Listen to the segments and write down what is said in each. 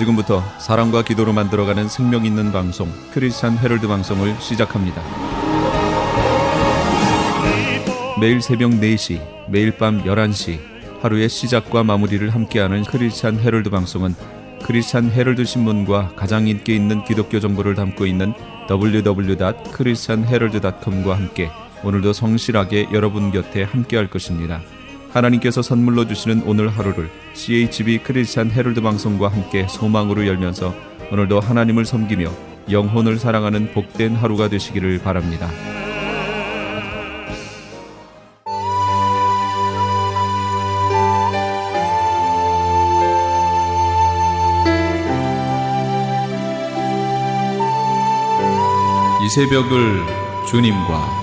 지금부터 사랑과 기도로 만들어가는 생명 있는 방송 크리스찬 헤럴드 방송을 시작합니다. 매일 새벽 4시, 매일 밤 11시 하루의 시작과 마무리를 함께하는 크리스찬 헤럴드 방송은 크리스찬 헤럴드 신문과 가장 인기 있는 기독교 정보를 담고 있는 www.christianherald.com과 함께 오늘도 성실하게 여러분 곁에 함께할 것입니다. 하나님께서 선물로 주시는 오늘 하루를 CHB 크리스찬 헤럴드 방송과 함께 소망으로 열면서 오늘도 하나님을 섬기며 영혼을 사랑하는 복된 하루가 되시기를 바랍니다. 이 새벽을 주님과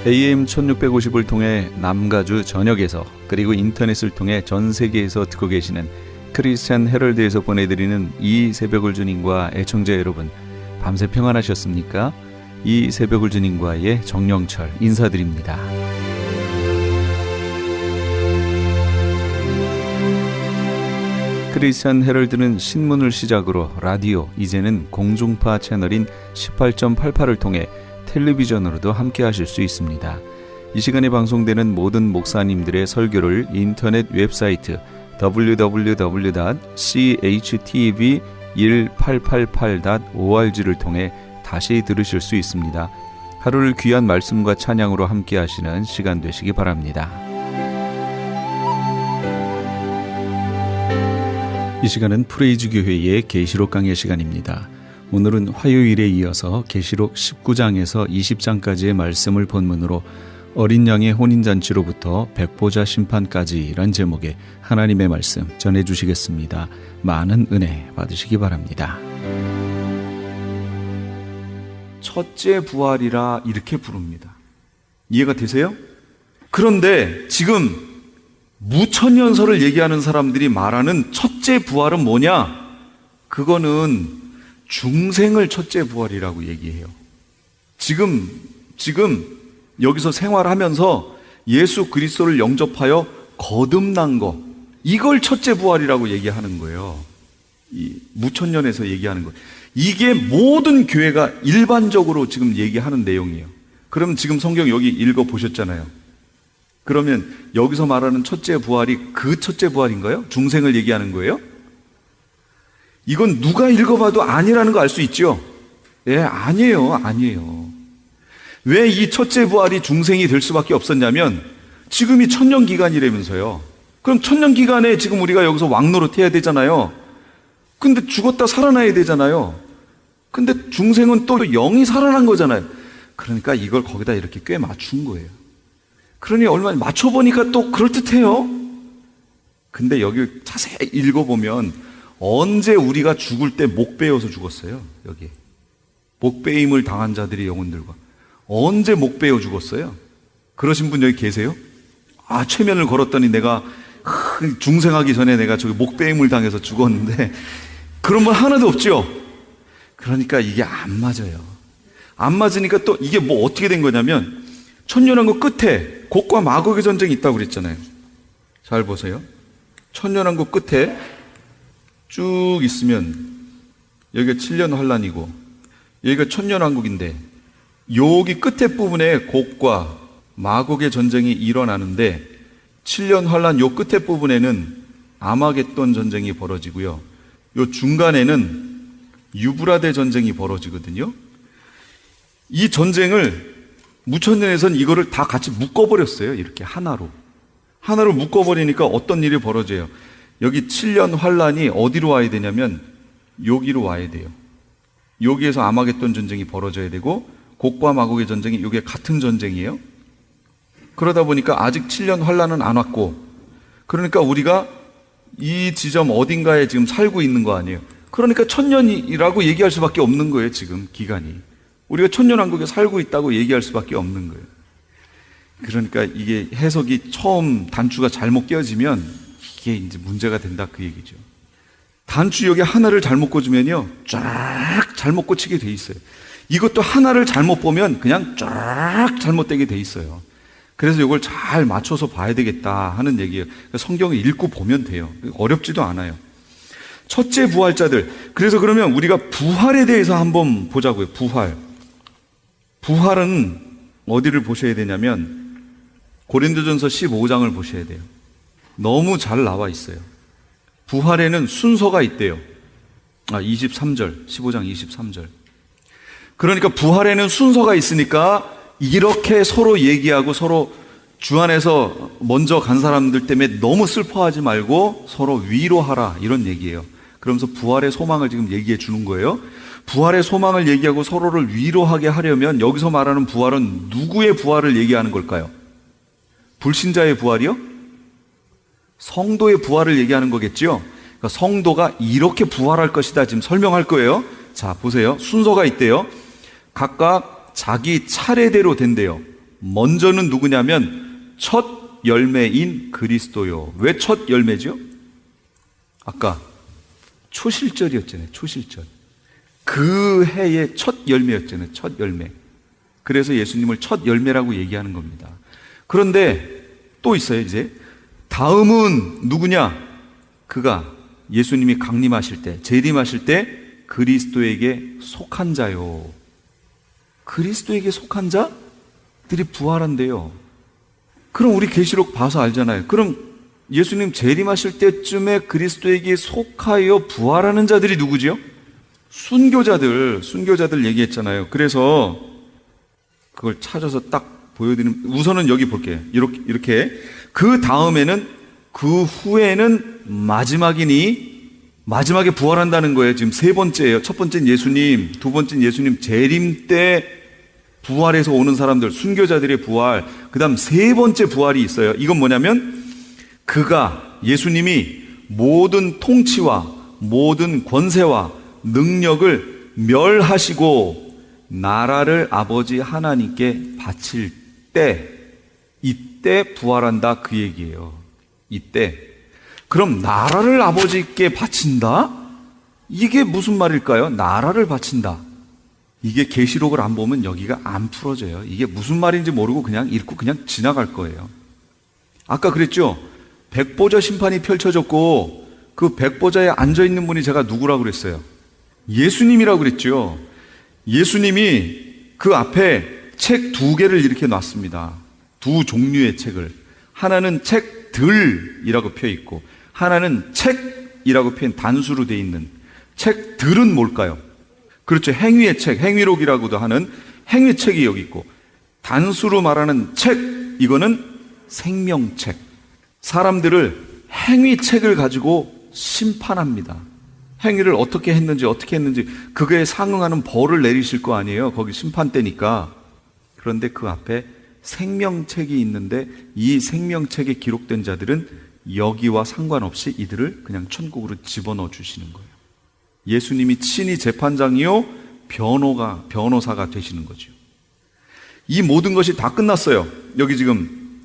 AM 1650을 통해 남가주 전역에서 그리고 인터넷을 통해 전 세계에서 듣고 계시는 크리스찬 헤럴드에서 보내드리는 이 새벽을 주님과 애청자 여러분, 밤새 평안하셨습니까? 이 새벽을 주님과의 정영철 인사드립니다. 크리스찬 헤럴드는 신문을 시작으로 라디오, 이제는 공중파 채널인 18.88을 통해 텔레비전으로도 함께 하실 수 있습니다. 이 시간에 방송되는 모든 목사님들의 설교를 인터넷 웹사이트 www.chtv1888.org를 통해 다시 들으실 수 있습니다. 하루를 귀한 말씀과 찬양으로 함께 하시는 시간 되시기 바랍니다. 이 시간은 프레이즈 교회의 계시록 강의 시간입니다. 오늘은 화요일에 이어서 계시록 19장에서 20장까지의 말씀을 본문으로 어린 양의 혼인잔치로부터 백보자 심판까지란 제목의 하나님의 말씀 전해주시겠습니다. 많은 은혜 받으시기 바랍니다. 첫째 부활이라 이렇게 부릅니다. 이해가 되세요? 그런데 지금 무천년설을 얘기하는 사람들이 말하는 첫째 부활은 뭐냐? 그거는 중생을 첫째 부활이라고 얘기해요. 지금 여기서 생활하면서 예수 그리스도를 영접하여 거듭난 거, 이걸 첫째 부활이라고 얘기하는 거예요. 이 무천년에서 얘기하는 거. 이게 모든 교회가 일반적으로 지금 얘기하는 내용이에요. 그러면 지금 성경 여기 읽어보셨잖아요. 그러면 여기서 말하는 첫째 부활이 그 첫째 부활인가요? 중생을 얘기하는 거예요? 이건 누가 읽어봐도 아니라는 거 알 수 있죠? 예, 아니에요. 왜 이 첫째 부활이 중생이 될 수밖에 없었냐면 지금이 천년 기간이라면서요. 그럼 천년 기간에 지금 우리가 여기서 왕노릇 해야 되잖아요. 근데 죽었다 살아나야 되잖아요. 근데 중생은 또 영이 살아난 거잖아요. 그러니까 이걸 거기다 이렇게 꽤 맞춘 거예요. 그러니 얼마나 맞춰보니까 또 그럴듯해요. 근데 여기 자세히 읽어보면 언제 우리가 죽을 때 목 베어서 죽었어요? 여기 목 베임을 당한 자들의 영혼들과 언제 목 베어 죽었어요? 그러신 분 여기 계세요? 아, 최면을 걸었더니 내가 중생하기 전에 내가 저기 목 베임을 당해서 죽었는데 그런 분 하나도 없죠? 그러니까 이게 안 맞아요. 안 맞으니까 또 이게 뭐 어떻게 된 거냐면 천년왕국 끝에 곡과 마곡의 전쟁이 있다고 그랬잖아요. 잘 보세요. 천년왕국 끝에 쭉 있으면 여기가 7년 환란이고 여기가 천년왕국인데 여기 끝에 부분에 곡과 마곡의 전쟁이 일어나는데 7년 환란 요 끝에 부분에는 아마겟돈 전쟁이 벌어지고요. 요 중간에는 유브라데 전쟁이 벌어지거든요. 이 전쟁을 무천년에선 이거를 다 같이 묶어버렸어요. 이렇게 하나로 묶어버리니까 어떤 일이 벌어져요? 여기 7년 환란이 어디로 와야 되냐면 여기로 와야 돼요. 여기에서 아마겟돈 전쟁이 벌어져야 되고 곡과 마곡의 전쟁이 이게 같은 전쟁이에요. 그러다 보니까 아직 7년 환란은 안 왔고 그러니까 우리가 이 지점 어딘가에 지금 살고 있는 거 아니에요. 그러니까 천년이라고 얘기할 수밖에 없는 거예요. 지금 기간이 우리가 천년왕국에 살고 있다고 얘기할 수밖에 없는 거예요. 그러니까 이게 해석이 처음 단추가 잘못 끼어지면 이게 이제 문제가 된다 그 얘기죠. 단추 여기 하나를 잘못 꽂으면요, 쫙 잘못 꽂히게 돼 있어요. 이것도 하나를 잘못 보면 그냥 쫙 잘못되게 돼 있어요. 그래서 이걸 잘 맞춰서 봐야 되겠다 하는 얘기예요. 성경을 읽고 보면 돼요. 어렵지도 않아요. 첫째 부활자들. 그래서 그러면 우리가 부활에 대해서 한번 보자고요. 부활은 어디를 보셔야 되냐면 고린도전서 15장을 보셔야 돼요. 너무 잘 나와 있어요. 부활에는 순서가 있대요. 23절, 15장 23절. 그러니까 부활에는 순서가 있으니까 이렇게 서로 얘기하고 서로 주 안에서 먼저 간 사람들 때문에 너무 슬퍼하지 말고 서로 위로하라, 이런 얘기예요. 그러면서 부활의 소망을 지금 얘기해 주는 거예요. 부활의 소망을 얘기하고 서로를 위로하게 하려면 여기서 말하는 부활은 누구의 부활을 얘기하는 걸까요? 불신자의 부활이요? 성도의 부활을 얘기하는 거겠죠? 그러니까 성도가 이렇게 부활할 것이다 지금 설명할 거예요. 자, 보세요. 순서가 있대요. 각각 자기 차례대로 된대요. 먼저는 누구냐면 첫 열매인 그리스도요. 왜 첫 열매죠? 아까 초실절이었잖아요. 초실절. 그 해의 첫 열매였잖아요. 첫 열매. 그래서 예수님을 첫 열매라고 얘기하는 겁니다. 그런데 또 있어요. 이제 다음은 누구냐? 그가 예수님이 강림하실 때, 재림하실 때 그리스도에게 속한 자요. 그리스도에게 속한 자들이 부활한대요. 그럼 우리 계시록 봐서 알잖아요. 그럼 예수님 재림하실 때쯤에 그리스도에게 속하여 부활하는 자들이 누구지요? 순교자들 얘기했잖아요. 그래서 그걸 찾아서 딱 보여드리면, 우선은 여기 볼게요. 이렇게. 그 다음에는, 그 후에는 마지막에 부활한다는 거예요. 지금 세 번째예요. 첫 번째는 예수님, 두 번째는 예수님 재림 때 부활해서 오는 사람들, 순교자들의 부활. 그 다음 세 번째 부활이 있어요. 이건 뭐냐면 그가, 예수님이 모든 통치와 모든 권세와 능력을 멸하시고 나라를 아버지 하나님께 바칠 때, 이때 부활한다, 그 얘기예요. 이때. 그럼 나라를 아버지께 바친다? 이게 무슨 말일까요? 나라를 바친다. 이게 계시록을 안 보면 여기가 안 풀어져요. 이게 무슨 말인지 모르고 그냥 읽고 그냥 지나갈 거예요. 아까 그랬죠? 백보자 심판이 펼쳐졌고 그 백보자에 앉아있는 분이 제가 누구라고 그랬어요? 예수님이라고 그랬죠. 예수님이 그 앞에 책 2개를 이렇게 놨습니다. 2 종류의 책을. 하나는 책들이라고 펴 있고 하나는 책이라고 표현, 단수로 돼 있는. 책들은 뭘까요? 그렇죠. 행위의 책, 행위록이라고도 하는 행위책이 여기 있고, 단수로 말하는 책, 이거는 생명책. 사람들을 행위책을 가지고 심판합니다. 행위를 어떻게 했는지 그거에 상응하는 벌을 내리실 거 아니에요. 거기 심판대니까. 그런데 그 앞에 생명책이 있는데 이 생명책에 기록된 자들은 여기와 상관없이 이들을 그냥 천국으로 집어넣어 주시는 거예요. 예수님이 친히 재판장이요 변호사가 되시는 거죠. 이 모든 것이 다 끝났어요. 여기 지금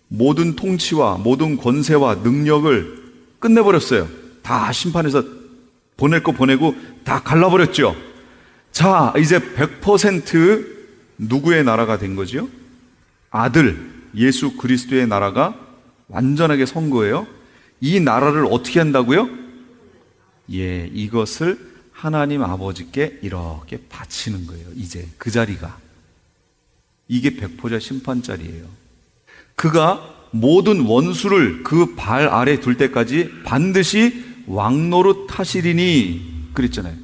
모든 통치와 모든 권세와 능력을 끝내버렸어요. 다 심판해서 보낼 거 보내고 다 갈라버렸죠. 자, 이제 100% 누구의 나라가 된 거죠? 아들 예수 그리스도의 나라가 완전하게 선 거예요. 이 나라를 어떻게 한다고요? 이것을 하나님 아버지께 이렇게 바치는 거예요. 이제 그 자리가. 이게 백보자 심판 자리예요. 그가 모든 원수를 그 발 아래 둘 때까지 반드시 왕노릇 하시리니 그랬잖아요.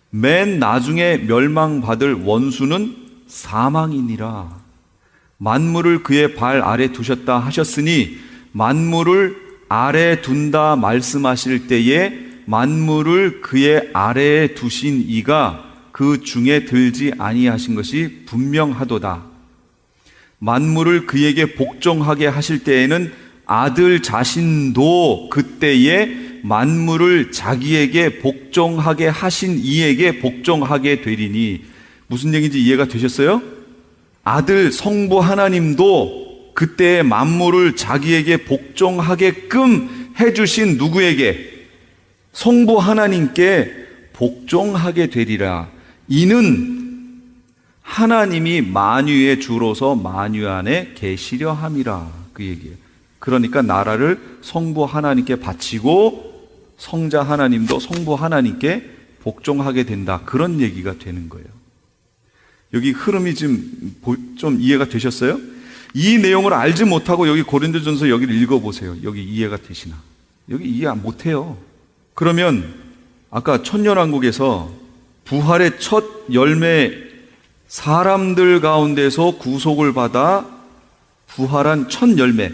맨 나중에 멸망받을 원수는 사망이니라. 만물을 그의 발 아래 두셨다 하셨으니 만물을 아래 둔다 말씀하실 때에 만물을 그의 아래에 두신 이가 그 중에 들지 아니하신 것이 분명하도다. 만물을 그에게 복종하게 하실 때에는 아들 자신도 그때에 만물을 자기에게 복종하게 하신 이에게 복종하게 되리니. 무슨 얘기인지 이해가 되셨어요? 아들 성부 하나님도 그때 만물을 자기에게 복종하게끔 해주신 누구에게? 성부 하나님께 복종하게 되리라. 이는 하나님이 만유의 주로서 만유 안에 계시려 함이라. 그 얘기예요. 그러니까 나라를 성부 하나님께 바치고 성자 하나님도 성부 하나님께 복종하게 된다. 그런 얘기가 되는 거예요. 여기 흐름이 지금 좀 이해가 되셨어요? 이 내용을 알지 못하고 여기 고린도전서 여기를 읽어보세요. 여기 이해가 되시나? 여기 이해 못해요. 그러면 아까 천년왕국에서 부활의 첫 열매, 사람들 가운데서 구속을 받아 부활한 첫 열매,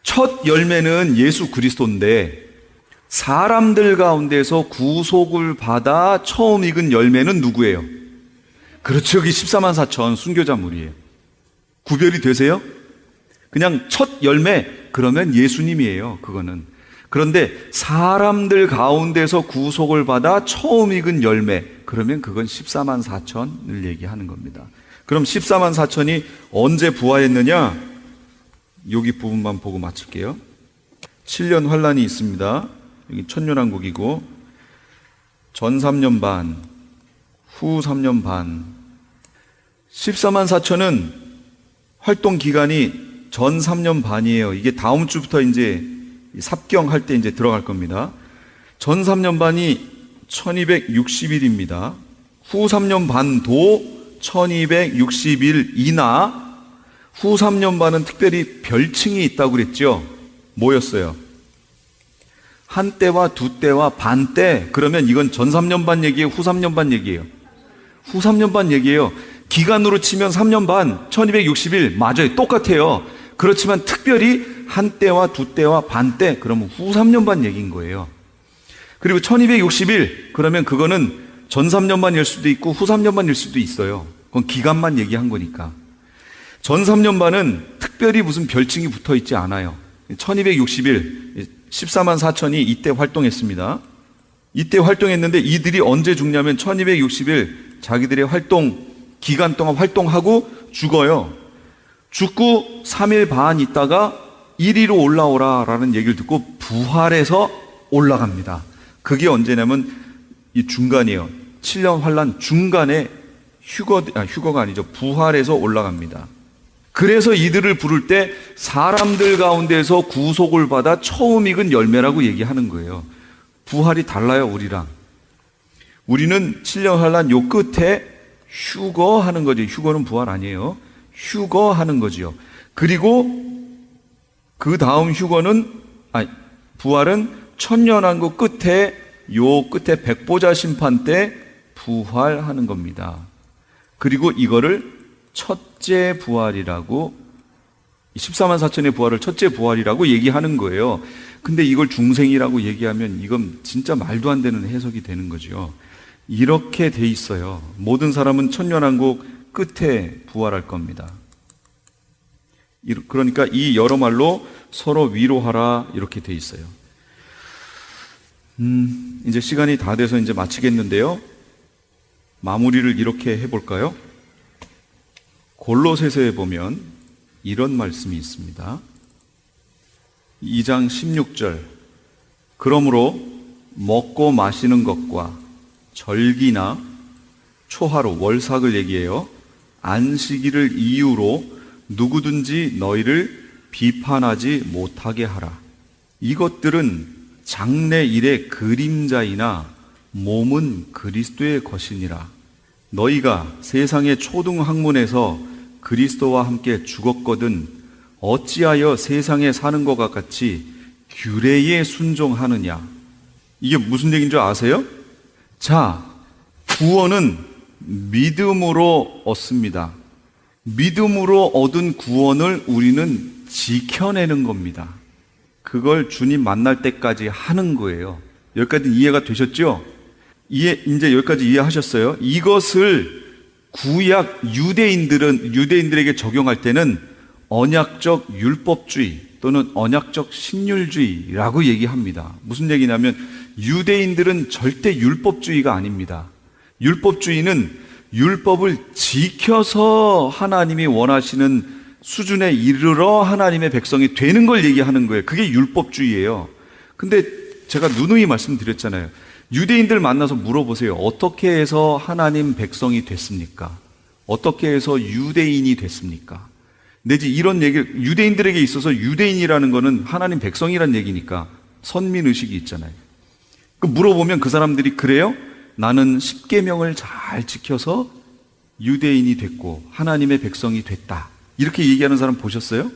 첫 열매는 예수 그리스도인데 사람들 가운데서 구속을 받아 처음 익은 열매는 누구예요? 그렇죠. 여기 14만 4천 순교자물이에요. 구별이 되세요? 그냥 첫 열매, 그러면 예수님이에요. 그거는. 그런데 사람들 가운데서 구속을 받아 처음 익은 열매, 그러면 그건 14만 4천을 얘기하는 겁니다. 그럼 14만 4천이 언제 부활했느냐? 여기 부분만 보고 마칠게요. 7년 환란이 있습니다. 여기 천년왕국이고 전 3년 반, 후 3년 반. 14만 4천은 활동 기간이 전 3년 반이에요. 이게 다음 주부터 이제 삽경할 때 이제 들어갈 겁니다. 전 3년 반이 1260일입니다. 후 3년 반도 1260일이나 후 3년 반은 특별히 별칭이 있다고 그랬죠. 뭐였어요? 한 때와 두 때와 반 때. 그러면 이건 전 3년 반 얘기예요? 후 3년 반 얘기예요? 후 3년 반 얘기예요. 기간으로 치면 3년 반, 1260일 맞아요. 똑같아요. 그렇지만 특별히 한 때와 두 때와 반 때, 그러면 후 3년 반 얘기인 거예요. 그리고 1260일, 그러면 그거는 전 3년 반일 수도 있고 후 3년 반일 수도 있어요. 그건 기간만 얘기한 거니까. 전 3년 반은 특별히 무슨 별칭이 붙어 있지 않아요. 1260일, 14만 4천이 이때 활동했습니다. 이때 활동했는데 이들이 언제 죽냐면 1260일 자기들의 활동 기간 동안 활동하고 죽어요. 죽고 3일 반 있다가 1위로 올라오라 라는 얘기를 듣고 부활해서 올라갑니다. 그게 언제냐면 이 중간이에요. 7년 환란 중간에 휴거가 아니죠. 부활해서 올라갑니다. 그래서 이들을 부를 때 사람들 가운데서 구속을 받아 처음 익은 열매라고 얘기하는 거예요. 부활이 달라요, 우리랑. 우리는 7년 환란 요 끝에 휴거하는 거죠. 휴거는 부활 아니에요. 휴거하는 거지요. 그리고 그 다음 부활은 천년왕국 끝에 요 끝에 백보자 심판 때 부활하는 겁니다. 그리고 이거를 첫째 부활이라고 14만 4천의 부활을 첫째 부활이라고 얘기하는 거예요. 근데 이걸 중생이라고 얘기하면 이건 진짜 말도 안 되는 해석이 되는 거죠. 이렇게 돼 있어요. 모든 사람은 천년왕국 끝에 부활할 겁니다. 그러니까 이 여러 말로 서로 위로하라 이렇게 돼 있어요. 이제 시간이 다 돼서 이제 마치겠는데요. 마무리를 이렇게 해볼까요? 골로새서에 보면 이런 말씀이 있습니다. 2장 16절. 그러므로 먹고 마시는 것과 절기나 초하루, 월삭을 얘기해요. 안식일을 이유로 누구든지 너희를 비판하지 못하게 하라. 이것들은 장래일의 그림자이나 몸은 그리스도의 것이니라. 너희가 세상의 초등학문에서 그리스도와 함께 죽었거든 어찌하여 세상에 사는 것과 같이 규례에 순종하느냐. 이게 무슨 얘기인 줄 아세요? 자, 구원은 믿음으로 얻습니다. 믿음으로 얻은 구원을 우리는 지켜내는 겁니다. 그걸 주님 만날 때까지 하는 거예요. 여기까지 이해가 되셨죠? 이제 여기까지 이해하셨어요? 이것을 구약 유대인들에게 적용할 때는 언약적 율법주의 또는 언약적 신율주의라고 얘기합니다. 무슨 얘기냐면 유대인들은 절대 율법주의가 아닙니다. 율법주의는 율법을 지켜서 하나님이 원하시는 수준에 이르러 하나님의 백성이 되는 걸 얘기하는 거예요. 그게 율법주의예요. 근데 제가 누누이 말씀드렸잖아요. 유대인들 만나서 물어보세요. 어떻게 해서 하나님 백성이 됐습니까? 어떻게 해서 유대인이 됐습니까? 내지 이런 얘기, 유대인들에게 있어서 유대인이라는 거는 하나님 백성이란 얘기니까 선민의식이 있잖아요. 그 물어보면 그 사람들이 그래요? 나는 십계명을 잘 지켜서 유대인이 됐고 하나님의 백성이 됐다. 이렇게 얘기하는 사람 보셨어요?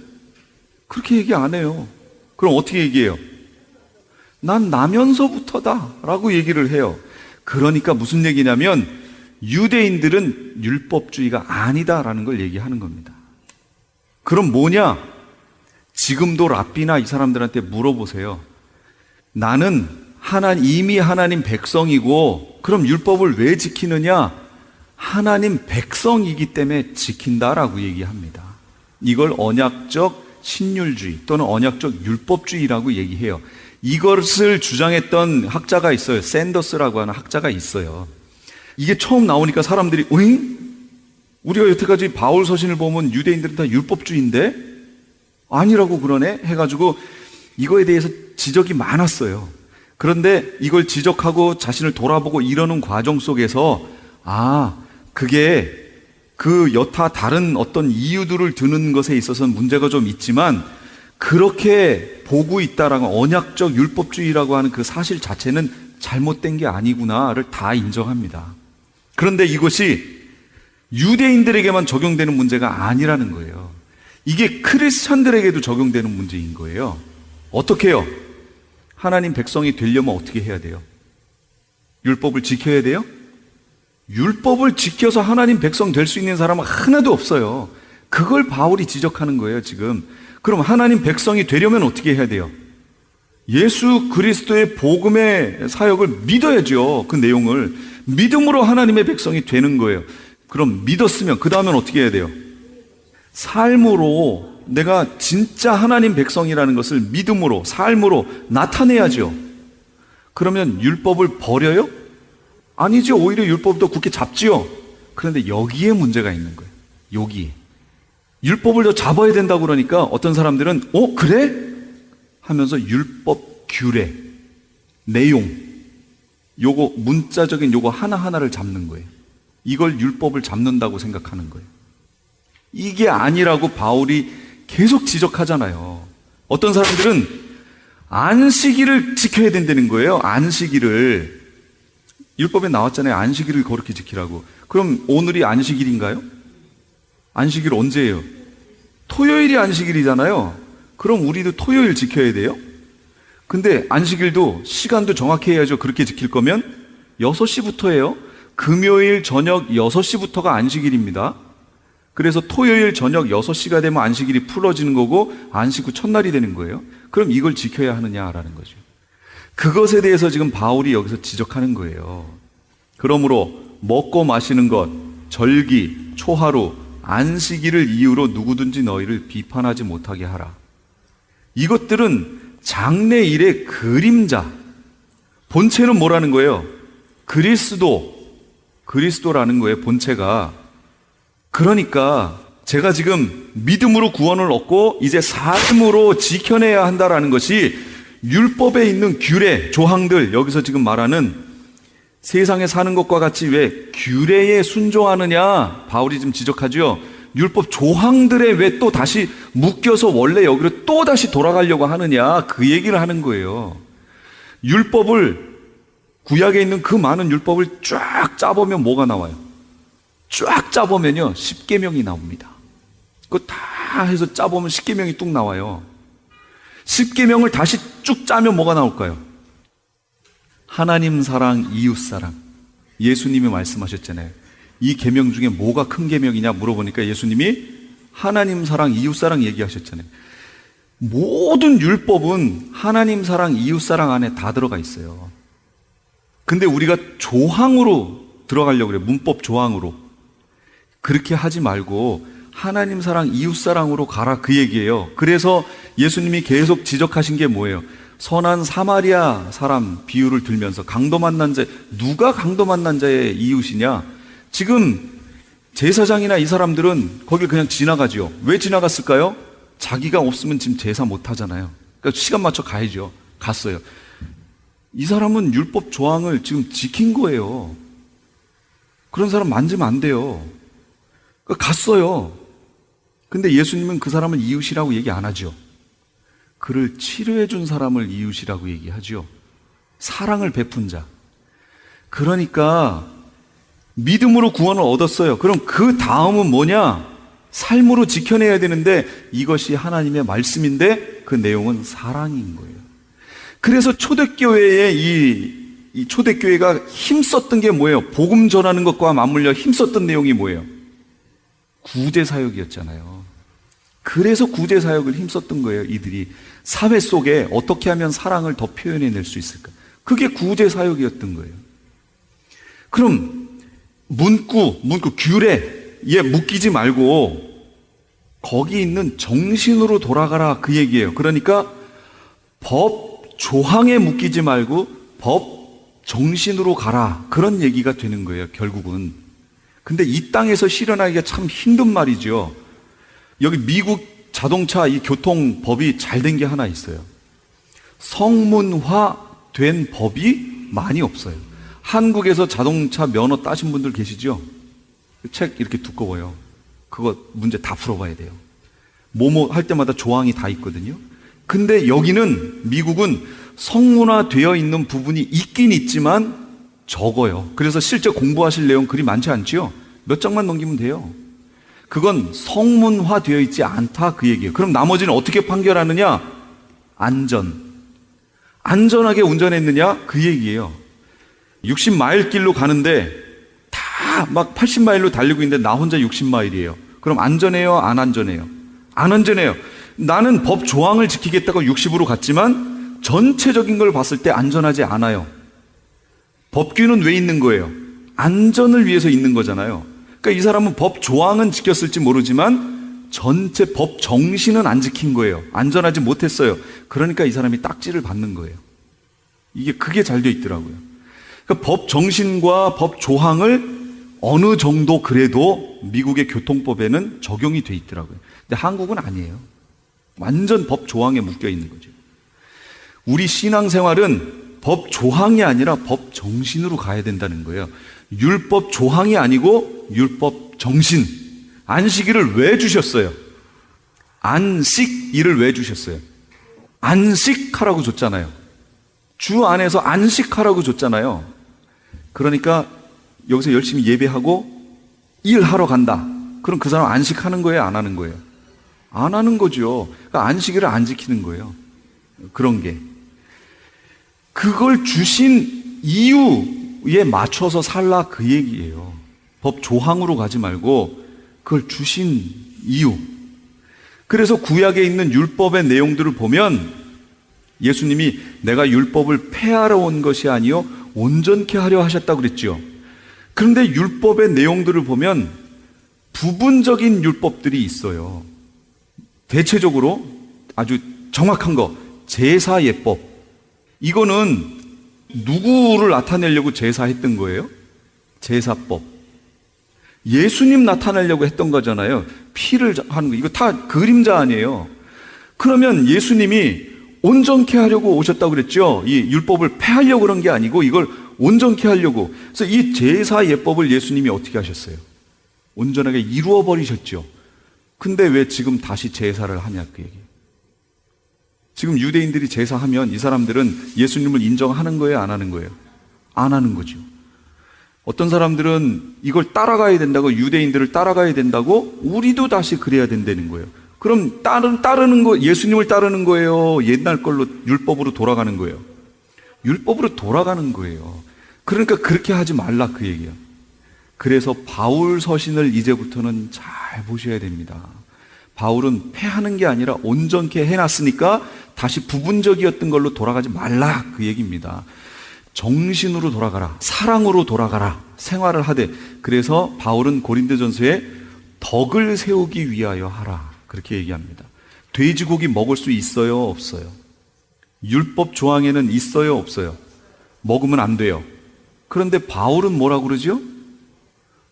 그렇게 얘기 안 해요. 그럼 어떻게 얘기해요? 난 나면서부터다 라고 얘기를 해요. 그러니까 무슨 얘기냐면 유대인들은 율법주의가 아니다라는 걸 얘기하는 겁니다. 그럼 뭐냐? 지금도 랍비나 이 사람들한테 물어보세요. 나는 이미 하나님 백성이고 그럼 율법을 왜 지키느냐? 하나님 백성이기 때문에 지킨다라고 얘기합니다. 이걸 언약적 신율주의 또는 언약적 율법주의라고 얘기해요. 이것을 주장했던 학자가 있어요. 샌더스라고 하는 학자가 있어요. 이게 처음 나오니까 사람들이 오잉? 우리가 여태까지 바울 서신을 보면 유대인들은 다 율법주의인데 아니라고 그러네 해가지고 이거에 대해서 지적이 많았어요. 그런데 이걸 지적하고 자신을 돌아보고 이러는 과정 속에서 그게 그 여타 다른 어떤 이유들을 드는 것에 있어서는 문제가 좀 있지만 그렇게 보고 있다라는 언약적 율법주의라고 하는 그 사실 자체는 잘못된 게 아니구나를 다 인정합니다. 그런데 이것이 유대인들에게만 적용되는 문제가 아니라는 거예요. 이게 크리스찬들에게도 적용되는 문제인 거예요. 어떻게 해요? 하나님 백성이 되려면 어떻게 해야 돼요? 율법을 지켜야 돼요? 율법을 지켜서 하나님 백성 될 수 있는 사람은 하나도 없어요. 그걸 바울이 지적하는 거예요, 지금. 그럼 하나님 백성이 되려면 어떻게 해야 돼요? 예수 그리스도의 복음의 사역을 믿어야죠. 그 내용을. 믿음으로 하나님의 백성이 되는 거예요. 그럼 믿었으면 그 다음엔 어떻게 해야 돼요? 삶으로 내가 진짜 하나님 백성이라는 것을 믿음으로, 삶으로 나타내야죠. 그러면 율법을 버려요? 아니죠. 오히려 율법을 더 굳게 잡지요. 그런데 여기에 문제가 있는 거예요. 여기에. 율법을 더 잡아야 된다고 그러니까 어떤 사람들은 그래? 하면서 율법 규례, 내용, 요거 문자적인 요거 하나하나를 잡는 거예요. 이걸 율법을 잡는다고 생각하는 거예요. 이게 아니라고 바울이 계속 지적하잖아요. 어떤 사람들은 안식일을 지켜야 된다는 거예요. 안식일을. 율법에 나왔잖아요. 안식일을 거룩히 지키라고. 그럼 오늘이 안식일인가요? 안식일 언제예요? 토요일이 안식일이잖아요. 그럼 우리도 토요일 지켜야 돼요? 근데 안식일도 시간도 정확히 해야죠. 그렇게 지킬 거면 6시부터예요. 금요일 저녁 6시부터가 안식일입니다. 그래서 토요일 저녁 6시가 되면 안식일이 풀어지는 거고 안식 후 첫날이 되는 거예요. 그럼 이걸 지켜야 하느냐라는 거죠. 그것에 대해서 지금 바울이 여기서 지적하는 거예요. 그러므로 먹고 마시는 것, 절기, 초하루, 안식일을 이유로 누구든지 너희를 비판하지 못하게 하라. 이것들은 장래일의 그림자. 본체는 뭐라는 거예요? 그리스도라는 거예요, 본체가. 그러니까 제가 지금 믿음으로 구원을 얻고 이제 삶으로 지켜내야 한다라는 것이 율법에 있는 규례, 조항들, 여기서 지금 말하는 세상에 사는 것과 같이 왜 규례에 순종하느냐, 바울이 지금 지적하죠. 율법 조항들에 왜 또 다시 묶여서 원래 여기로 또 다시 돌아가려고 하느냐, 그 얘기를 하는 거예요. 율법을, 구약에 있는 그 많은 율법을 쫙 짜보면 뭐가 나와요? 쫙 짜보면요, 십계명이 나옵니다. 그거 다 해서 짜보면 십계명이 뚝 나와요. 십계명을 다시 쭉 짜면 뭐가 나올까요? 하나님 사랑, 이웃 사랑. 예수님이 말씀하셨잖아요. 이 계명 중에 뭐가 큰 계명이냐 물어보니까 예수님이 하나님 사랑, 이웃 사랑 얘기하셨잖아요. 모든 율법은 하나님 사랑, 이웃 사랑 안에 다 들어가 있어요. 근데 우리가 조항으로 들어가려고 그래요. 문법 조항으로. 그렇게 하지 말고 하나님 사랑, 이웃 사랑으로 가라, 그 얘기예요. 그래서 예수님이 계속 지적하신 게 뭐예요? 선한 사마리아 사람 비유를 들면서 강도 만난 자, 누가 강도 만난 자의 이웃이냐? 지금 제사장이나 이 사람들은 거길 그냥 지나가죠. 왜 지나갔을까요? 자기가 없으면 지금 제사 못 하잖아요. 그러니까 시간 맞춰 가야죠. 갔어요. 이 사람은 율법 조항을 지금 지킨 거예요. 그런 사람 만지면 안 돼요. 그러니까 갔어요. 근데 예수님은 그 사람을 이웃이라고 얘기 안 하죠. 그를 치료해 준 사람을 이웃이라고 얘기하죠. 사랑을 베푼 자. 그러니까 믿음으로 구원을 얻었어요. 그럼 그 다음은 뭐냐? 삶으로 지켜내야 되는데 이것이 하나님의 말씀인데 그 내용은 사랑인 거예요. 그래서 초대교회의 이 초대교회가 힘썼던 게 뭐예요? 복음 전하는 것과 맞물려 힘썼던 내용이 뭐예요? 구제사역이었잖아요. 그래서 구제사역을 힘썼던 거예요. 이들이 사회 속에 어떻게 하면 사랑을 더 표현해낼 수 있을까? 그게 구제사역이었던 거예요. 그럼 문구, 규례에 묶이지 말고 거기 있는 정신으로 돌아가라 그 얘기예요. 그러니까 법 조항에 묶이지 말고 법 정신으로 가라 그런 얘기가 되는 거예요. 결국은. 근데 이 땅에서 실현하기가 참 힘든 말이죠. 여기 미국 자동차 이 교통법이 잘 된 게 하나 있어요. 성문화된 법이 많이 없어요. 한국에서 자동차 면허 따신 분들 계시죠? 책 이렇게 두꺼워요. 그거 문제 다 풀어봐야 돼요. 뭐뭐 할 때마다 조항이 다 있거든요. 근데 여기는 미국은 성문화되어 있는 부분이 있긴 있지만 적어요. 그래서 실제 공부하실 내용 그리 많지 않지요? 몇 장만 넘기면 돼요. 그건 성문화되어 있지 않다 그 얘기예요. 그럼 나머지는 어떻게 판결하느냐? 안전하게 운전했느냐? 그 얘기예요. 60마일 길로 가는데 다 막 80마일로 달리고 있는데 나 혼자 60마일이에요. 그럼 안전해요? 안 안전해요? 안 안전해요. 나는 법 조항을 지키겠다고 60으로 갔지만 전체적인 걸 봤을 때 안전하지 않아요. 법규는 왜 있는 거예요? 안전을 위해서 있는 거잖아요. 그러니까 이 사람은 법 조항은 지켰을지 모르지만 전체 법 정신은 안 지킨 거예요. 안전하지 못했어요. 그러니까 이 사람이 딱지를 받는 거예요. 그게 잘 돼 있더라고요. 그러니까 법 정신과 법 조항을 어느 정도 그래도 미국의 교통법에는 적용이 돼 있더라고요. 근데 한국은 아니에요. 완전 법 조항에 묶여 있는 거죠. 우리 신앙생활은 법 조항이 아니라 법 정신으로 가야 된다는 거예요. 율법 조항이 아니고 율법 정신. 안식일을 왜 주셨어요? 안식일을 왜 주셨어요? 안식하라고 줬잖아요. 주 안에서 안식하라고 줬잖아요. 그러니까 여기서 열심히 예배하고 일하러 간다. 그럼 그 사람 안식하는 거예요? 안 하는 거예요? 안 하는 거죠. 그러니까 안식일을 안 지키는 거예요. 그런 게. 그걸 주신 이유에 맞춰서 살라 그 얘기예요. 법 조항으로 가지 말고 그걸 주신 이유. 그래서 구약에 있는 율법의 내용들을 보면 예수님이 내가 율법을 폐하러 온 것이 아니요 온전케 하려 하셨다고 그랬죠. 그런데 율법의 내용들을 보면 부분적인 율법들이 있어요. 대체적으로 아주 정확한 거 제사 예법. 이거는 누구를 나타내려고 제사했던 거예요? 제사법. 예수님 나타내려고 했던 거잖아요. 피를 하는 거. 이거 다 그림자 아니에요. 그러면 예수님이 온전케 하려고 오셨다고 그랬죠. 이 율법을 폐하려고 그런 게 아니고 이걸 온전케 하려고. 그래서 이 제사 예법을 예수님이 어떻게 하셨어요? 온전하게 이루어 버리셨죠. 근데 왜 지금 다시 제사를 하냐 그 얘기예요. 지금 유대인들이 제사하면 이 사람들은 예수님을 인정하는 거예요? 안 하는 거예요? 안 하는 거죠. 어떤 사람들은 이걸 따라가야 된다고, 유대인들을 따라가야 된다고, 우리도 다시 그래야 된다는 거예요. 그럼 따르는 거, 예수님을 따르는 거예요? 옛날 걸로 율법으로 돌아가는 거예요? 율법으로 돌아가는 거예요. 그러니까 그렇게 하지 말라 그 얘기예요. 그래서 바울 서신을 이제부터는 잘 보셔야 됩니다. 바울은 폐하는 게 아니라 온전케 해놨으니까 다시 부분적이었던 걸로 돌아가지 말라 그 얘기입니다. 정신으로 돌아가라, 사랑으로 돌아가라, 생활을 하되. 그래서 바울은 고린도전서에 덕을 세우기 위하여 하라 그렇게 얘기합니다. 돼지고기 먹을 수 있어요, 없어요? 율법 조항에는 있어요, 없어요? 먹으면 안 돼요. 그런데 바울은 뭐라고 그러죠?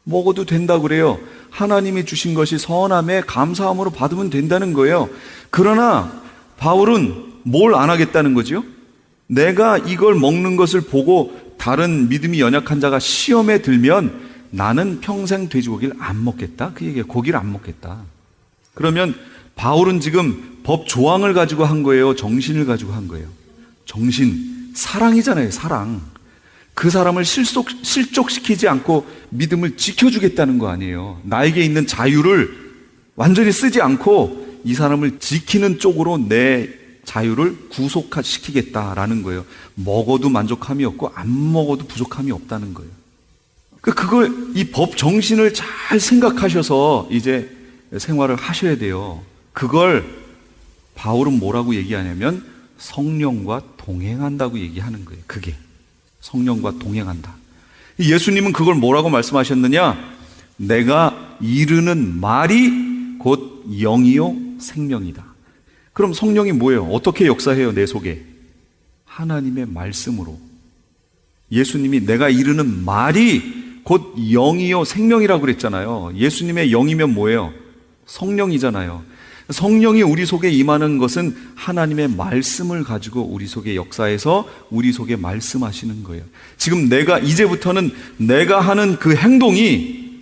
먹어도 된다고 그래요. 하나님이 주신 것이 선함에 감사함으로 받으면 된다는 거예요. 그러나 바울은 뭘 안 하겠다는 거죠? 내가 이걸 먹는 것을 보고 다른 믿음이 연약한 자가 시험에 들면 나는 평생 돼지고기를 안 먹겠다. 그 얘기예요. 고기를 안 먹겠다. 그러면 바울은 지금 법 조항을 가지고 한 거예요? 정신을 가지고 한 거예요? 정신. 사랑이잖아요. 사랑. 그 사람을 실족시키지 않고 믿음을 지켜주겠다는 거 아니에요. 나에게 있는 자유를 완전히 쓰지 않고 이 사람을 지키는 쪽으로 내 자유를 구속시키겠다라는 거예요. 먹어도 만족함이 없고 안 먹어도 부족함이 없다는 거예요. 그걸 이 법 정신을 잘 생각하셔서 이제 생활을 하셔야 돼요. 그걸 바울은 뭐라고 얘기하냐면 성령과 동행한다고 얘기하는 거예요. 그게 성령과 동행한다. 예수님은 그걸 뭐라고 말씀하셨느냐? 내가 이르는 말이 곧 영이요 생명이다. 그럼 성령이 뭐예요? 어떻게 역사해요? 내 속에 하나님의 말씀으로. 예수님이 내가 이르는 말이 곧 영이요 생명이라고 그랬잖아요. 예수님의 영이면 뭐예요? 성령이잖아요. 성령이 우리 속에 임하는 것은 하나님의 말씀을 가지고 우리 속에 역사해서 우리 속에 말씀하시는 거예요. 지금 이제부터는 내가 하는 그 행동이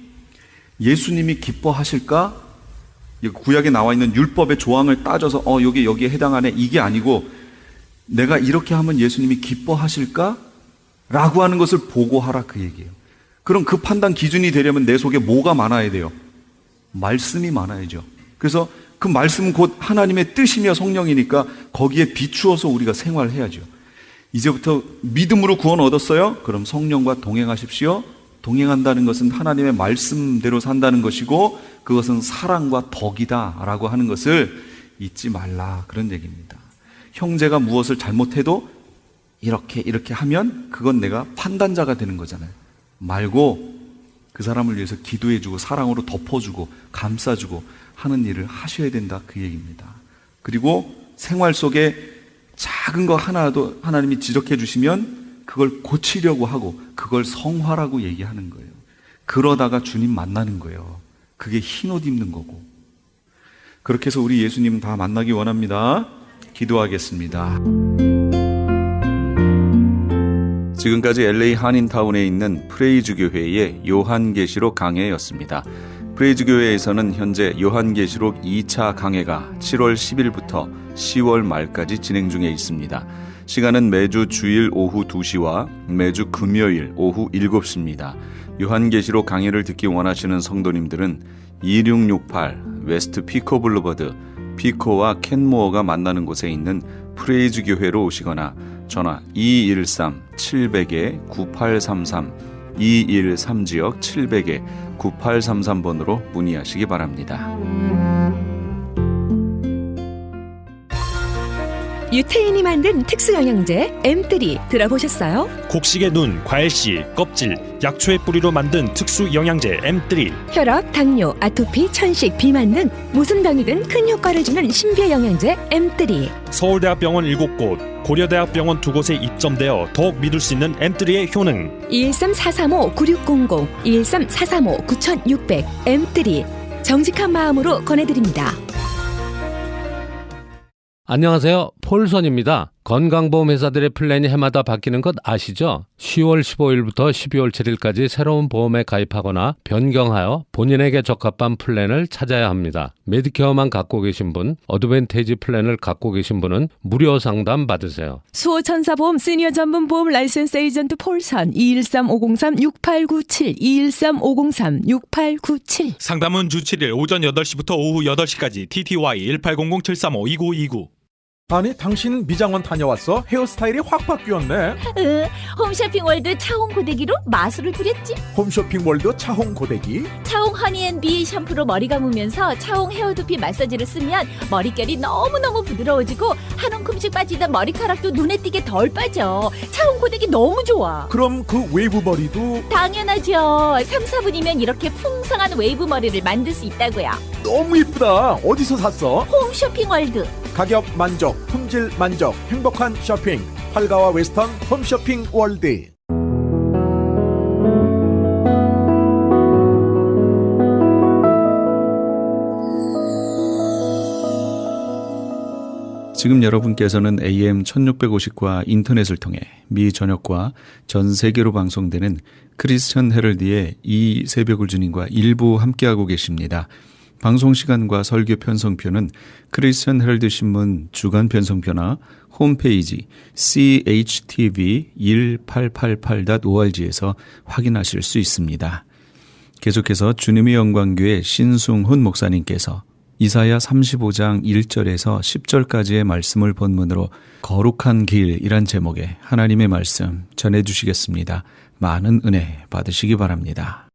예수님이 기뻐하실까? 구약에 나와 있는 율법의 조항을 따져서 여기에 해당하네, 이게 아니고 내가 이렇게 하면 예수님이 기뻐하실까? 라고 하는 것을 보고하라, 그 얘기예요. 그럼 그 판단 기준이 되려면 내 속에 뭐가 많아야 돼요? 말씀이 많아야죠. 그래서 그 말씀은 곧 하나님의 뜻이며 성령이니까 거기에 비추어서 우리가 생활해야죠. 이제부터 믿음으로 구원 얻었어요? 그럼 성령과 동행하십시오. 동행한다는 것은 하나님의 말씀대로 산다는 것이고 그것은 사랑과 덕이다 라고 하는 것을 잊지 말라, 그런 얘기입니다. 형제가 무엇을 잘못해도 이렇게 하면 그건 내가 판단자가 되는 거잖아요. 말고 그 사람을 위해서 기도해주고 사랑으로 덮어주고 감싸주고 하는 일을 하셔야 된다, 그 얘기입니다. 그리고 생활 속에 작은 거 하나라도 하나님이 지적해 주시면 그걸 고치려고 하고 그걸 성화라고 얘기하는 거예요. 그러다가 주님 만나는 거예요. 그게 흰옷 입는 거고. 그렇게 해서 우리 예수님 다 만나기 원합니다. 기도하겠습니다. 지금까지 LA 한인타운에 있는 프레이즈 교회의 요한계시록 강해였습니다. 프레이즈 교회에서는 현재 요한계시록 2차 강해가 7월 10일부터 10월 말까지 진행 중에 있습니다. 시간은 매주 주일 오후 2시와 매주 금요일 오후 7시입니다. 요한계시록 강해를 듣기 원하시는 성도님들은 2668 웨스트 피코 블루버드 피코와 켄모어가 만나는 곳에 있는 프레이즈 교회로 오시거나 전화 213-700-9833 213지역 700-9833번으로 문의하시기 바랍니다. 유태인이 만든 특수영양제 M3 들어보셨어요? 곡식의 눈, 과일씨, 껍질, 약초의 뿌리로 만든 특수 영양제 M3. 혈압, 당뇨, 아토피, 천식, 비만 등 무슨 병이든 큰 효과를 주는 신비의 영양제 M3. 서울대학병원 7곳, 고려대학병원 2곳에 입점되어 더욱 믿을 수 있는 M3의 효능. 213-435-9600, 213-435-9600 M3 정직한 마음으로 권해드립니다. 안녕하세요. 폴선입니다. 건강보험회사들의 플랜이 해마다 바뀌는 것 아시죠? 10월 15일부터 12월 7일까지 새로운 보험에 가입하거나 변경하여 본인에게 적합한 플랜을 찾아야 합니다. 메디케어만 갖고 계신 분, 어드밴티지 플랜을 갖고 계신 분은 무료 상담 받으세요. 수호천사보험 시니어 전문 보험 라이센스 에이전트 폴선 213-503-6897 213-503-6897 상담은 주 7일 오전 8시부터 오후 8시까지 TTY 1800-735-2929. 아니 당신 미장원 다녀왔어? 헤어스타일이 확 바뀌었네. 홈쇼핑월드 차홍 고데기로 마술을 부렸지. 홈쇼핑월드 차홍 고데기. 차홍 허니앤비 샴푸로 머리 감으면서 차홍 헤어두피 마사지를 쓰면 머릿결이 너무너무 부드러워지고 한 움큼씩 빠지던 머리카락도 눈에 띄게 덜 빠져. 차홍 고데기 너무 좋아. 그럼 그 웨이브 머리도 당연하죠. 3-4분이면 이렇게 풍성한 웨이브 머리를 만들 수 있다고요. 너무 이쁘다. 어디서 샀어? 홈쇼핑월드. 가격 만족, 품질 만족, 행복한 쇼핑. 팔가와 웨스턴 홈쇼핑 월드. 지금 여러분께서는 AM 1650과 인터넷을 통해 미 전역과 전 세계로 방송되는 크리스천 헤럴드의 이 새벽을 주님과 일부 함께하고 계십니다. 방송 시간과 설교 편성표는 크리스천 헤럴드 신문 주간 편성표나 홈페이지 chtv1888.org에서 확인하실 수 있습니다. 계속해서 주님의 영광교회 신승훈 목사님께서 이사야 35장 1절에서 10절까지의 말씀을 본문으로 거룩한 길이란 제목의 하나님의 말씀 전해주시겠습니다. 많은 은혜 받으시기 바랍니다.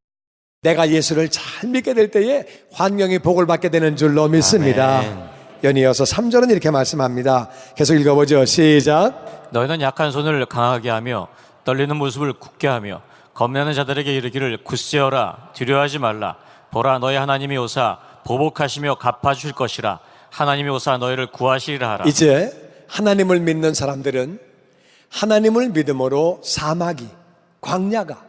내가 예수를 잘 믿게 될 때에 환경이 복을 받게 되는 줄로 믿습니다. 연이어서 3절은 이렇게 말씀합니다. 계속 읽어보죠. 시작. 너희는 약한 손을 강하게 하며 떨리는 모습을 굳게 하며 겁내는 자들에게 이르기를 굳세어라 두려워하지 말라. 보라 너희 하나님이 오사 보복하시며 갚아주실 것이라. 하나님이 오사 너희를 구하시리라 하라. 이제 하나님을 믿는 사람들은 하나님을 믿음으로 사막이, 광야가,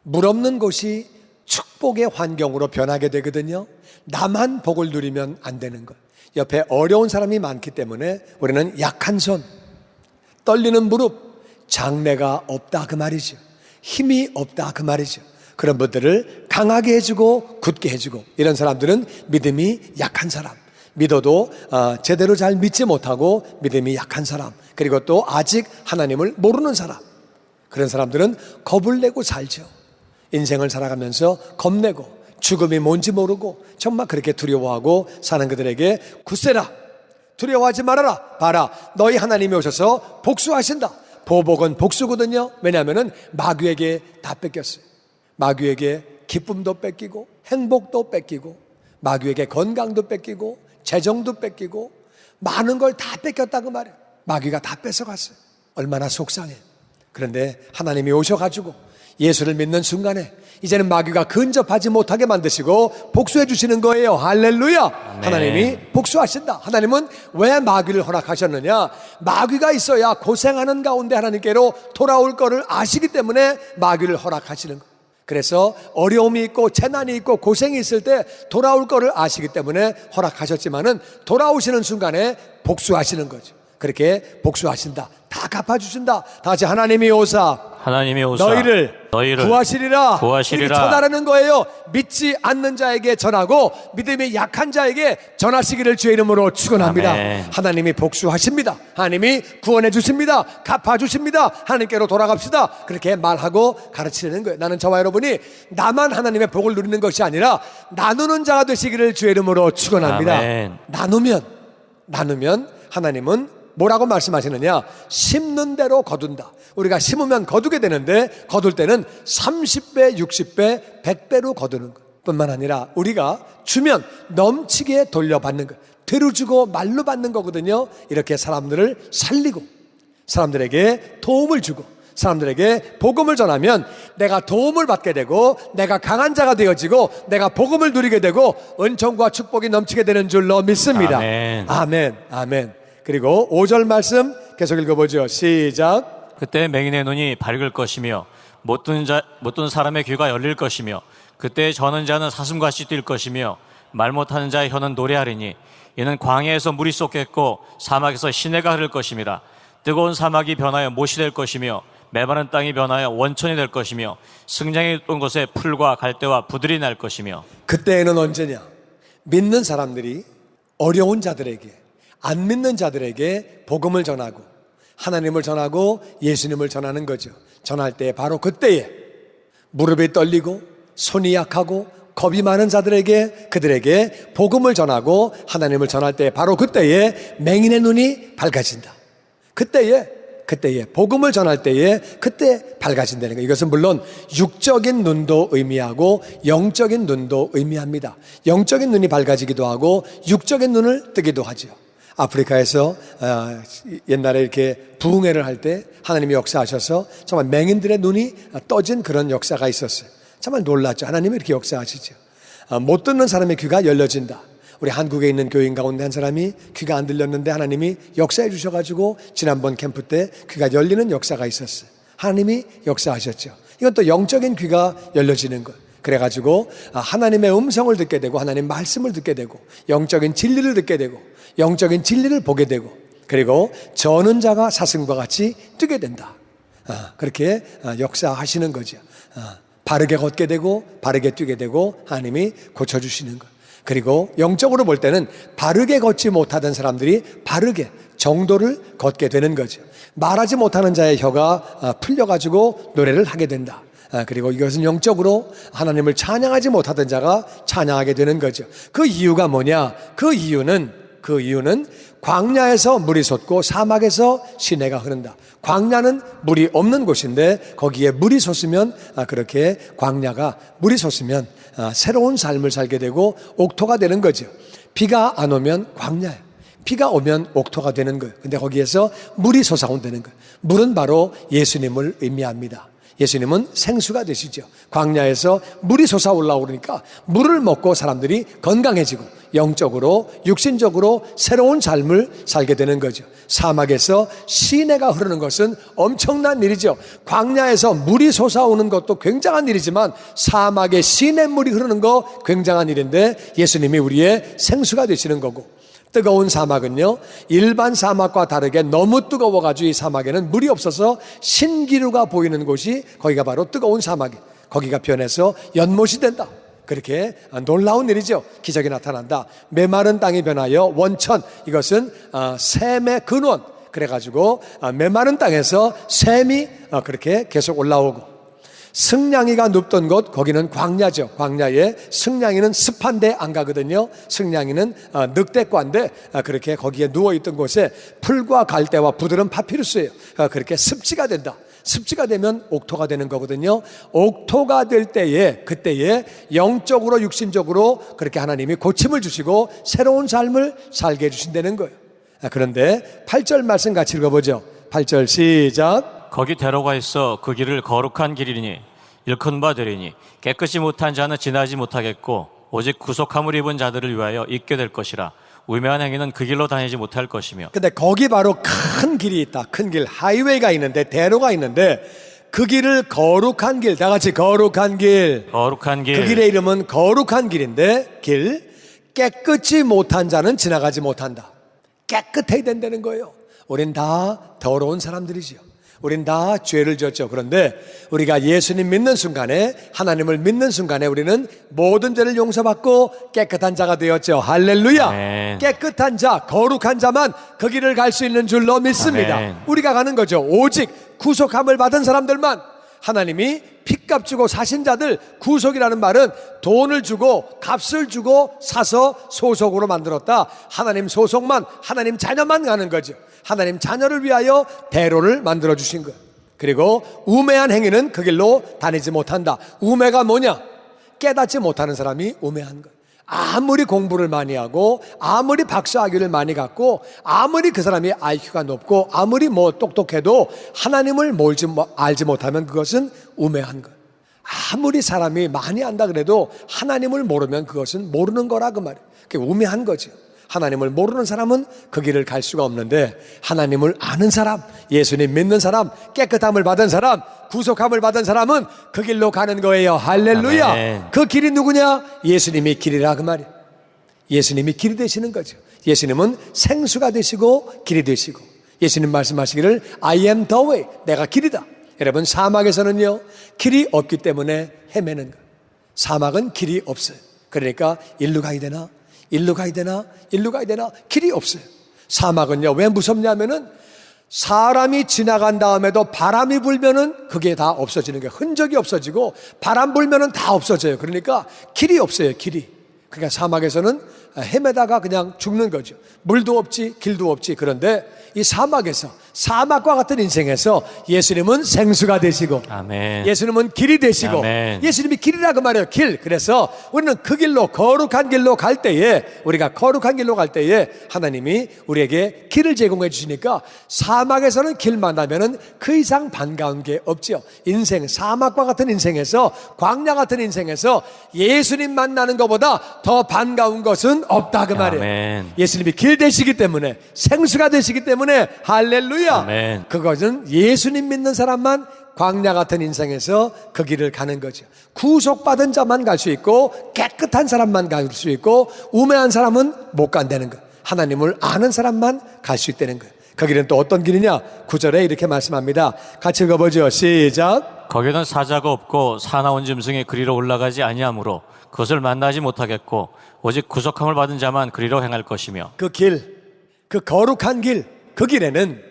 물 없는 곳이 축복의 환경으로 변하게 되거든요. 나만 복을 누리면 안 되는 것. 옆에 어려운 사람이 많기 때문에 우리는 약한 손, 떨리는 무릎, 장래가 없다 그 말이죠. 힘이 없다 그 말이죠. 그런 분들을 강하게 해주고 굳게 해주고, 이런 사람들은 믿음이 약한 사람, 믿어도 제대로 잘 믿지 못하고 믿음이 약한 사람, 그리고 또 아직 하나님을 모르는 사람, 그런 사람들은 겁을 내고 살죠. 인생을 살아가면서 겁내고 죽음이 뭔지 모르고 정말 그렇게 두려워하고 사는 그들에게 굳세라, 두려워하지 말아라, 봐라 너희 하나님이 오셔서 복수하신다. 보복은 복수거든요. 왜냐하면 마귀에게 다 뺏겼어요. 마귀에게 기쁨도 뺏기고 행복도 뺏기고 마귀에게 건강도 뺏기고 재정도 뺏기고 많은 걸 다 뺏겼다고 말이에요. 마귀가 다 뺏어갔어요. 얼마나 속상해. 그런데 하나님이 오셔가지고 예수를 믿는 순간에 이제는 마귀가 근접하지 못하게 만드시고 복수해 주시는 거예요. 할렐루야. 아멘. 하나님이 복수하신다. 하나님은 왜 마귀를 허락하셨느냐? 마귀가 있어야 고생하는 가운데 하나님께로 돌아올 거를 아시기 때문에 마귀를 허락하시는 거예요. 그래서 어려움이 있고 재난이 있고 고생이 있을 때 돌아올 거를 아시기 때문에 허락하셨지만은 돌아오시는 순간에 복수하시는 거죠. 그렇게 복수하신다. 다 갚아주신다. 다 같이 하나님이 오사 너희를 구하시리라. 이렇게 전하라는 거예요. 믿지 않는 자에게 전하고 믿음이 약한 자에게 전하시기를 주의 이름으로 축원합니다. 아멘. 하나님이 복수하십니다. 하나님이 구원해 주십니다. 갚아 주십니다. 하나님께로 돌아갑시다. 그렇게 말하고 가르치는 거예요. 나는 저와 여러분이 나만 하나님의 복을 누리는 것이 아니라 나누는 자가 되시기를 주의 이름으로 축원합니다. 아멘. 나누면 하나님은 뭐라고 말씀하시느냐? 심는 대로 거둔다. 우리가 심으면 거두게 되는데 거둘 때는 30배, 60배, 100배로 거두는 것 뿐만 아니라 우리가 주면 넘치게 돌려받는 것, 되로 주고 말로 받는 거거든요. 이렇게 사람들을 살리고 사람들에게 도움을 주고 사람들에게 복음을 전하면 내가 도움을 받게 되고 내가 강한 자가 되어지고 내가 복음을 누리게 되고 은총과 축복이 넘치게 되는 줄로 믿습니다. 아멘. 아멘. 아멘. 그리고 5절 말씀 계속 읽어보죠. 시작. 그때 맹인의 눈이 밝을 것이며 못 듣는 사람의 귀가 열릴 것이며 그때 저는 자는 사슴같이 뛸 것이며 말 못하는 자의 혀는 노래하리니 이는 광야에서 물이 쏟겠고 사막에서 시내가 흐를 것임이라. 뜨거운 사막이 변하여 못이 될 것이며 메마른 땅이 변하여 원천이 될 것이며 승냥이 있던 곳에 풀과 갈대와 부들이 날 것이며. 그때는 언제냐? 믿는 사람들이 어려운 자들에게, 안 믿는 자들에게 복음을 전하고 하나님을 전하고 예수님을 전하는 거죠. 전할 때 바로 그때에 무릎이 떨리고 손이 약하고 겁이 많은 자들에게, 그들에게 복음을 전하고 하나님을 전할 때 바로 그때에 맹인의 눈이 밝아진다. 그때에 복음을 전할 때에 그때 밝아진다는 거예요. 이것은 물론 육적인 눈도 의미하고 영적인 눈도 의미합니다. 영적인 눈이 밝아지기도 하고 육적인 눈을 뜨기도 하죠. 아프리카에서 옛날에 이렇게 부흥회를 할 때 하나님이 역사하셔서 정말 맹인들의 눈이 떠진 그런 역사가 있었어요. 정말 놀랐죠. 하나님이 이렇게 역사하시죠. 못 듣는 사람의 귀가 열려진다. 우리 한국에 있는 교인 가운데 한 사람이 귀가 안 들렸는데 하나님이 역사해 주셔가지고 지난번 캠프 때 귀가 열리는 역사가 있었어요. 하나님이 역사하셨죠. 이건 또 영적인 귀가 열려지는 것. 그래가지고 하나님의 음성을 듣게 되고 하나님 말씀을 듣게 되고 영적인 진리를 듣게 되고 영적인 진리를 보게 되고 그리고 저는 자가 사슴과 같이 뛰게 된다. 그렇게 역사하시는 거죠. 바르게 걷게 되고 바르게 뛰게 되고 하나님이 고쳐주시는 것. 그리고 영적으로 볼 때는 바르게 걷지 못하던 사람들이 바르게 정도를 걷게 되는 거죠. 말하지 못하는 자의 혀가 풀려가지고 노래를 하게 된다. 그리고 이것은 영적으로 하나님을 찬양하지 못하던 자가 찬양하게 되는 거죠. 그 이유가 뭐냐? 그 이유는 광야에서 물이 솟고 사막에서 시내가 흐른다. 광야는 물이 없는 곳인데 거기에 물이 솟으면 그렇게 광야가 물이 솟으면 새로운 삶을 살게 되고 옥토가 되는 거죠. 비가 안 오면 광야예요. 비가 오면 옥토가 되는 거예요. 근데 거기에서 물이 솟아온다는 거예요. 물은 바로 예수님을 의미합니다. 예수님은 생수가 되시죠. 광야에서 물이 솟아 올라오니까 물을 먹고 사람들이 건강해지고 영적으로 육신적으로 새로운 삶을 살게 되는 거죠. 사막에서 시내가 흐르는 것은 엄청난 일이죠. 광야에서 물이 솟아오는 것도 굉장한 일이지만 사막에 시냇물이 흐르는 거 굉장한 일인데 예수님이 우리의 생수가 되시는 거고, 뜨거운 사막은요 일반 사막과 다르게 너무 뜨거워가지고 이 사막에는 물이 없어서 신기루가 보이는 곳이 거기가 바로 뜨거운 사막이에요. 거기가 변해서 연못이 된다. 그렇게 놀라운 일이죠. 기적이 나타난다. 메마른 땅이 변하여 원천, 이것은 샘의 근원. 그래가지고 메마른 땅에서 샘이 그렇게 계속 올라오고, 승냥이가 눕던 곳, 거기는 광야죠. 광야에 승냥이는 습한데 안 가거든요. 승냥이는 늑대과인데 그렇게 거기에 누워있던 곳에 풀과 갈대와 부드러운 파피루스예요. 그렇게 습지가 된다. 습지가 되면 옥토가 되는 거거든요. 옥토가 될 때에, 그때에 영적으로 육신적으로 그렇게 하나님이 고침을 주시고 새로운 삶을 살게 해주신다는 거예요. 그런데 8절 말씀 같이 읽어보죠. 8절 시작. 거기 대로가 있어 그 길을 거룩한 길이니 일컫는 바 되리니 깨끗이 못한 자는 지나지 못하겠고 오직 구속함을 입은 자들을 위하여 있게 될 것이라. 우매한 행위는 그 길로 다니지 못할 것이며. 근데 거기 바로 큰 길이 있다. 큰 길, 하이웨이가 있는데, 대로가 있는데 그 길을 거룩한 길, 다 같이 거룩한 길. 거룩한 길. 그 길의 이름은 거룩한 길인데, 길 깨끗이 못한 자는 지나가지 못한다. 깨끗해야 된다는 거예요. 우린 다 더러운 사람들이지요. 우린 다 죄를 졌죠. 그런데 우리가 예수님 믿는 순간에, 하나님을 믿는 순간에 우리는 모든 죄를 용서받고 깨끗한 자가 되었죠. 할렐루야. 아멘. 깨끗한 자, 거룩한 자만 그 길을 갈 수 있는 줄로 믿습니다. 아멘. 우리가 가는 거죠. 오직 구속함을 받은 사람들만. 하나님이 핏값 주고 사신 자들, 구속이라는 말은 돈을 주고 값을 주고 사서 소속으로 만들었다. 하나님 소속만, 하나님 자녀만 가는 거죠. 하나님 자녀를 위하여 대로를 만들어 주신 거예요. 그리고 우매한 행위는 그 길로 다니지 못한다. 우매가 뭐냐? 깨닫지 못하는 사람이 우매한 거예요. 아무리 공부를 많이 하고 아무리 박사학위를 많이 갖고 아무리 그 사람이 IQ가 높고 아무리 똑똑해도 하나님을 알지 못하면 그것은 우매한 거예요. 아무리 사람이 많이 안다 그래도 하나님을 모르면 그것은 모르는 거라 그 말이에요. 그게 우매한 거죠. 하나님을 모르는 사람은 그 길을 갈 수가 없는데, 하나님을 아는 사람, 예수님 믿는 사람, 깨끗함을 받은 사람, 구속함을 받은 사람은 그 길로 가는 거예요. 할렐루야. 아멘. 그 길이 누구냐? 예수님이 길이라 그 말이에요. 예수님이 길이 되시는 거죠. 예수님은 생수가 되시고 길이 되시고, 예수님 말씀하시기를 I am the way, 내가 길이다. 여러분, 사막에서는요 길이 없기 때문에 헤매는 거예요. 사막은 길이 없어요. 그러니까 일로 가야 되나, 일로 가야 되나, 일로 가야 되나, 길이 없어요. 사막은요 왜 무섭냐면은 사람이 지나간 다음에도 바람이 불면은 그게 다 없어지는 거예요. 흔적이 없어지고 바람 불면은 다 없어져요. 그러니까 길이 없어요. 길이. 그러니까 사막에서는 헤매다가 그냥 죽는 거죠. 물도 없지 길도 없지. 그런데 이 사막에서, 사막과 같은 인생에서 예수님은 생수가 되시고, 아멘. 예수님은 길이 되시고, 아멘. 예수님이 길이라 그 말이에요. 길. 그래서 우리는 그 길로, 거룩한 길로 갈 때에, 우리가 거룩한 길로 갈 때에 하나님이 우리에게 길을 제공해 주시니까 사막에서는 길 만나면은 그 이상 반가운 게 없죠. 인생, 사막과 같은 인생에서, 광야 같은 인생에서 예수님 만나는 것보다 더 반가운 것은 없다 그 말이에요. 아멘. 예수님이 길 되시기 때문에, 생수가 되시기 때문에, 할렐루야. 아멘. 그것은 예수님 믿는 사람만 광야 같은 인생에서 그 길을 가는 거죠. 구속받은 자만 갈 수 있고 깨끗한 사람만 갈 수 있고 우매한 사람은 못 간다는 거예요. 하나님을 아는 사람만 갈 수 있다는 거예요. 거기는 또 어떤 길이냐? 9절에 이렇게 말씀합니다. 같이 읽어보죠. 시작. 거기는 사자가 없고 사나운 짐승이 그리로 올라가지 아니하므로 그것을 만나지 못하겠고 오직 구속함을 받은 자만 그리로 행할 것이며 그 길, 그 거룩한 길, 그 길에는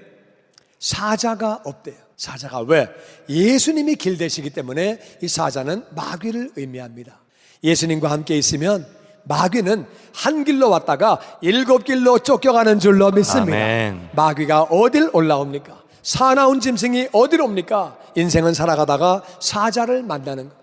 사자가 없대요. 사자가 왜? 예수님이 길 되시기 때문에 이 사자는 마귀를 의미합니다. 예수님과 함께 있으면 마귀는 한 길로 왔다가 7길로 쫓겨가는 줄로 믿습니다. 아멘. 마귀가 어딜 올라옵니까? 사나운 짐승이 어딜 옵니까? 인생은 살아가다가 사자를 만나는 거.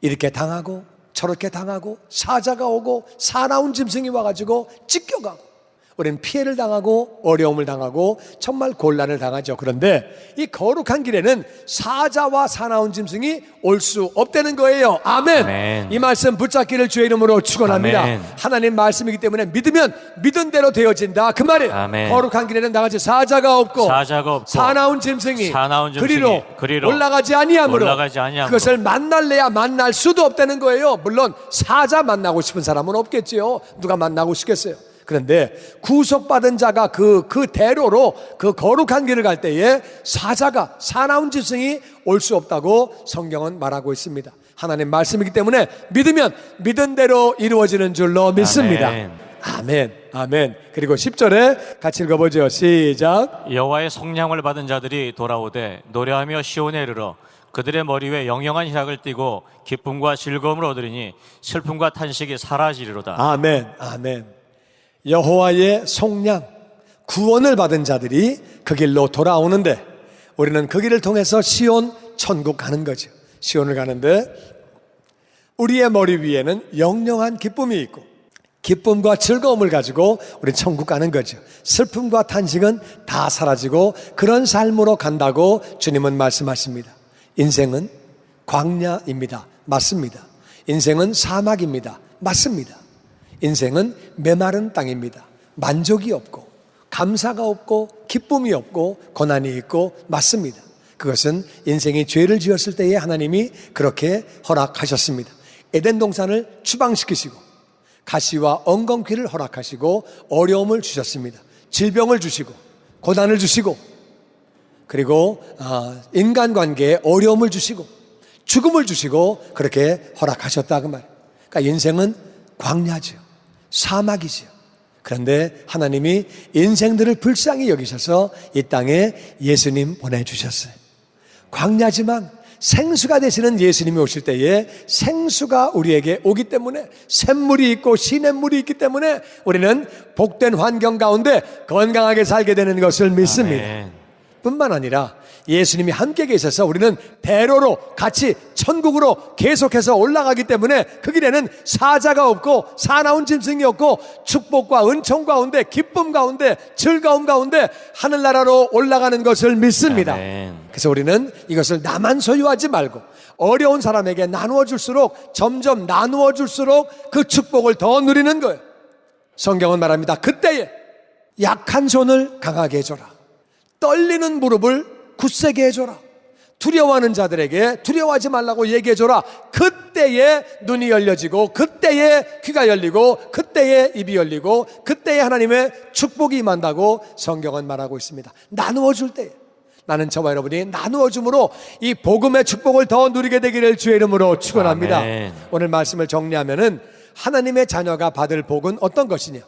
이렇게 당하고 저렇게 당하고 사자가 오고 사나운 짐승이 와가지고 찢겨가고 우리는 피해를 당하고 어려움을 당하고 정말 곤란을 당하죠. 그런데 이 거룩한 길에는 사자와 사나운 짐승이 올 수 없다는 거예요. 아멘. 아멘. 이 말씀 붙잡기를 주의 이름으로 축원합니다. 아멘. 하나님 말씀이기 때문에 믿으면 믿은 대로 되어진다. 그 말이에요. 아멘. 거룩한 길에는 나같이 사자가 없고 사나운 짐승이 그리로 올라가지 아니하므로 그것을 만날래야 만날 수도 없다는 거예요. 물론 사자 만나고 싶은 사람은 없겠지요. 누가 만나고 싶겠어요. 그런데 구속받은 자가 그 대로로 그 거룩한 길을 갈 때에 사자가 사나운 짐승이 올 수 없다고 성경은 말하고 있습니다. 하나님 말씀이기 때문에 믿으면 믿은 대로 이루어지는 줄로 믿습니다. 아멘. 아멘. 아멘. 그리고 10절에 같이 읽어보죠. 시작. 여호와의 성령을 받은 자들이 돌아오되 노래하며 시온에 이르러 그들의 머리 위에 영영한 희락을 띠고 기쁨과 즐거움을 얻으리니 슬픔과 탄식이 사라지리로다. 아멘. 아멘. 여호와의 속량, 구원을 받은 자들이 그 길로 돌아오는데 우리는 그 길을 통해서 시온 천국 가는 거죠. 시온을 가는데 우리의 머리 위에는 영영한 기쁨이 있고 기쁨과 즐거움을 가지고 우리 천국 가는 거죠. 슬픔과 탄식은 다 사라지고 그런 삶으로 간다고 주님은 말씀하십니다. 인생은 광야입니다. 맞습니다. 인생은 사막입니다. 맞습니다. 인생은 메마른 땅입니다. 만족이 없고 감사가 없고 기쁨이 없고 고난이 있고 맞습니다. 그것은 인생이 죄를 지었을 때에 하나님이 그렇게 허락하셨습니다. 에덴 동산을 추방시키시고 가시와 엉겅퀴를 허락하시고 어려움을 주셨습니다. 질병을 주시고 고난을 주시고 그리고 인간관계에 어려움을 주시고 죽음을 주시고 그렇게 허락하셨다 그 말. 그러니까 인생은 광야죠. 사막이죠. 그런데 하나님이 인생들을 불쌍히 여기셔서 이 땅에 예수님 보내주셨어요. 광야지만 생수가 되시는 예수님이 오실 때에 생수가 우리에게 오기 때문에 샘물이 있고 시냇물이 있기 때문에 우리는 복된 환경 가운데 건강하게 살게 되는 것을 믿습니다. 아멘. 뿐만 아니라 예수님이 함께 계셔서 우리는 대로로 같이 천국으로 계속해서 올라가기 때문에 그 길에는 사자가 없고 사나운 짐승이 없고 축복과 은총 가운데 기쁨 가운데 즐거움 가운데 하늘나라로 올라가는 것을 믿습니다. 아멘. 그래서 우리는 이것을 나만 소유하지 말고 어려운 사람에게 나누어 줄수록 점점 나누어 줄수록 그 축복을 더 누리는 거예요. 성경은 말합니다. 그때에 약한 손을 강하게 해줘라. 떨리는 무릎을 굳세게 해줘라. 두려워하는 자들에게 두려워하지 말라고 얘기해줘라. 그때에 눈이 열려지고 그때에 귀가 열리고 그때에 입이 열리고 그때에 하나님의 축복이 임한다고 성경은 말하고 있습니다. 나누어 줄 때 나는 저와 여러분이 나누어 줌으로 이 복음의 축복을 더 누리게 되기를 주의 이름으로 축원합니다. 아멘. 오늘 말씀을 정리하면은 하나님의 자녀가 받을 복은 어떤 것이냐?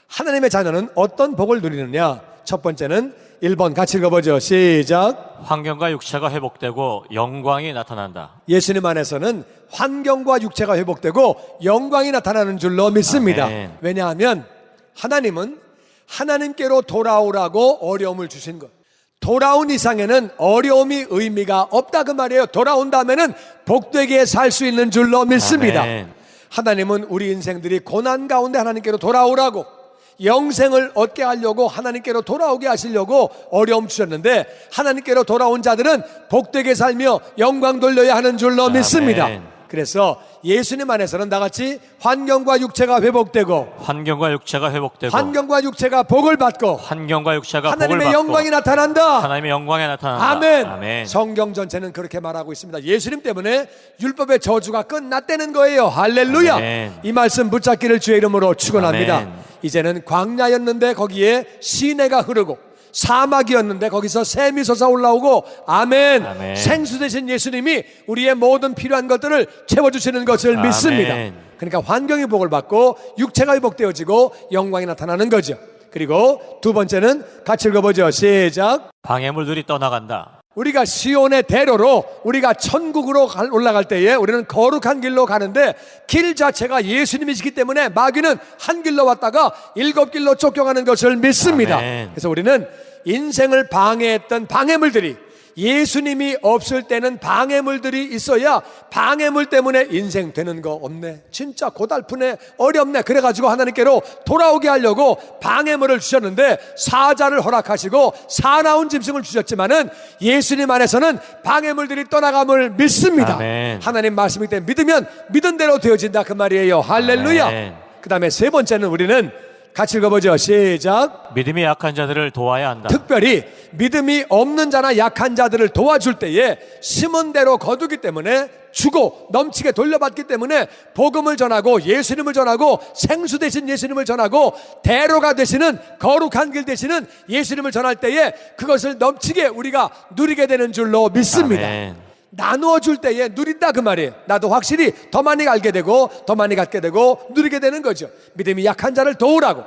하나님의 자녀는 어떤 복을 누리느냐? 첫 번째는 1번 같이 읽어보죠. 시작. 환경과 육체가 회복되고 영광이 나타난다. 예수님 안에서는 환경과 육체가 회복되고 영광이 나타나는 줄로 믿습니다. 아멘. 왜냐하면 하나님은 하나님께로 돌아오라고 어려움을 주신 것. 돌아온 이상에는 어려움이 의미가 없다 그 말이에요. 돌아온 다음에는 복되게 살 수 있는 줄로 믿습니다. 아멘. 하나님은 우리 인생들이 고난 가운데 하나님께로 돌아오라고 영생을 얻게 하려고 하나님께로 돌아오게 하시려고 어려움 주셨는데 하나님께로 돌아온 자들은 복되게 살며 영광 돌려야 하는 줄로 믿습니다. 그래서 예수님 안에서는 나같이 환경과 육체가 회복되고 환경과 육체가 회복되고 환경과 육체가 복을 받고 환경과 육체가 복을 하나님의 받고 영광이 나타난다. 하나님의 영광이 나타난다. 아멘. 아멘. 성경 전체는 그렇게 말하고 있습니다. 예수님 때문에 율법의 저주가 끝났다는 거예요. 할렐루야. 아멘. 이 말씀 붙잡기를 주의 이름으로 축원합니다. 아멘. 이제는 광야였는데 거기에 시내가 흐르고 사막이었는데 거기서 샘이 솟아 올라오고 아멘. 아멘. 생수 되신 예수님이 우리의 모든 필요한 것들을 채워주시는 것을 아멘. 믿습니다. 그러니까 환경이 복을 받고 육체가 회복되어지고 영광이 나타나는 거죠. 그리고 두 번째는 같이 읽어보죠. 시작. 방해물들이 떠나간다. 우리가 시온의 대로로 우리가 천국으로 올라갈 때에 우리는 거룩한 길로 가는데 길 자체가 예수님이시기 때문에 마귀는 한 길로 왔다가 7길로 쫓겨가는 것을 믿습니다. 아멘. 그래서 우리는 인생을 방해했던 방해물들이 예수님이 없을 때는 방해물들이 있어야 방해물 때문에 인생 되는 거 없네, 진짜 고달프네, 어렵네, 그래가지고 하나님께로 돌아오게 하려고 방해물을 주셨는데 사자를 허락하시고 사나운 짐승을 주셨지만은 예수님 안에서는 방해물들이 떠나감을 믿습니다. 아멘. 하나님 말씀이기 때문에 믿으면 믿은 대로 되어진다 그 말이에요. 할렐루야. 아멘. 그 다음에 세 번째는 우리는 같이 읽어보죠. 시작. 믿음이 약한 자들을 도와야 한다. 특별히 믿음이 없는 자나 약한 자들을 도와줄 때에 심은 대로 거두기 때문에 주고 넘치게 돌려받기 때문에 복음을 전하고 예수님을 전하고 생수 되신 예수님을 전하고 대로가 되시는 거룩한 길 되시는 예수님을 전할 때에 그것을 넘치게 우리가 누리게 되는 줄로 믿습니다. 아멘. 나누어 줄 때에 누린다 그 말이에요. 나도 확실히 더 많이 알게 되고 더 많이 갖게 되고 누리게 되는 거죠. 믿음이 약한 자를 도우라고.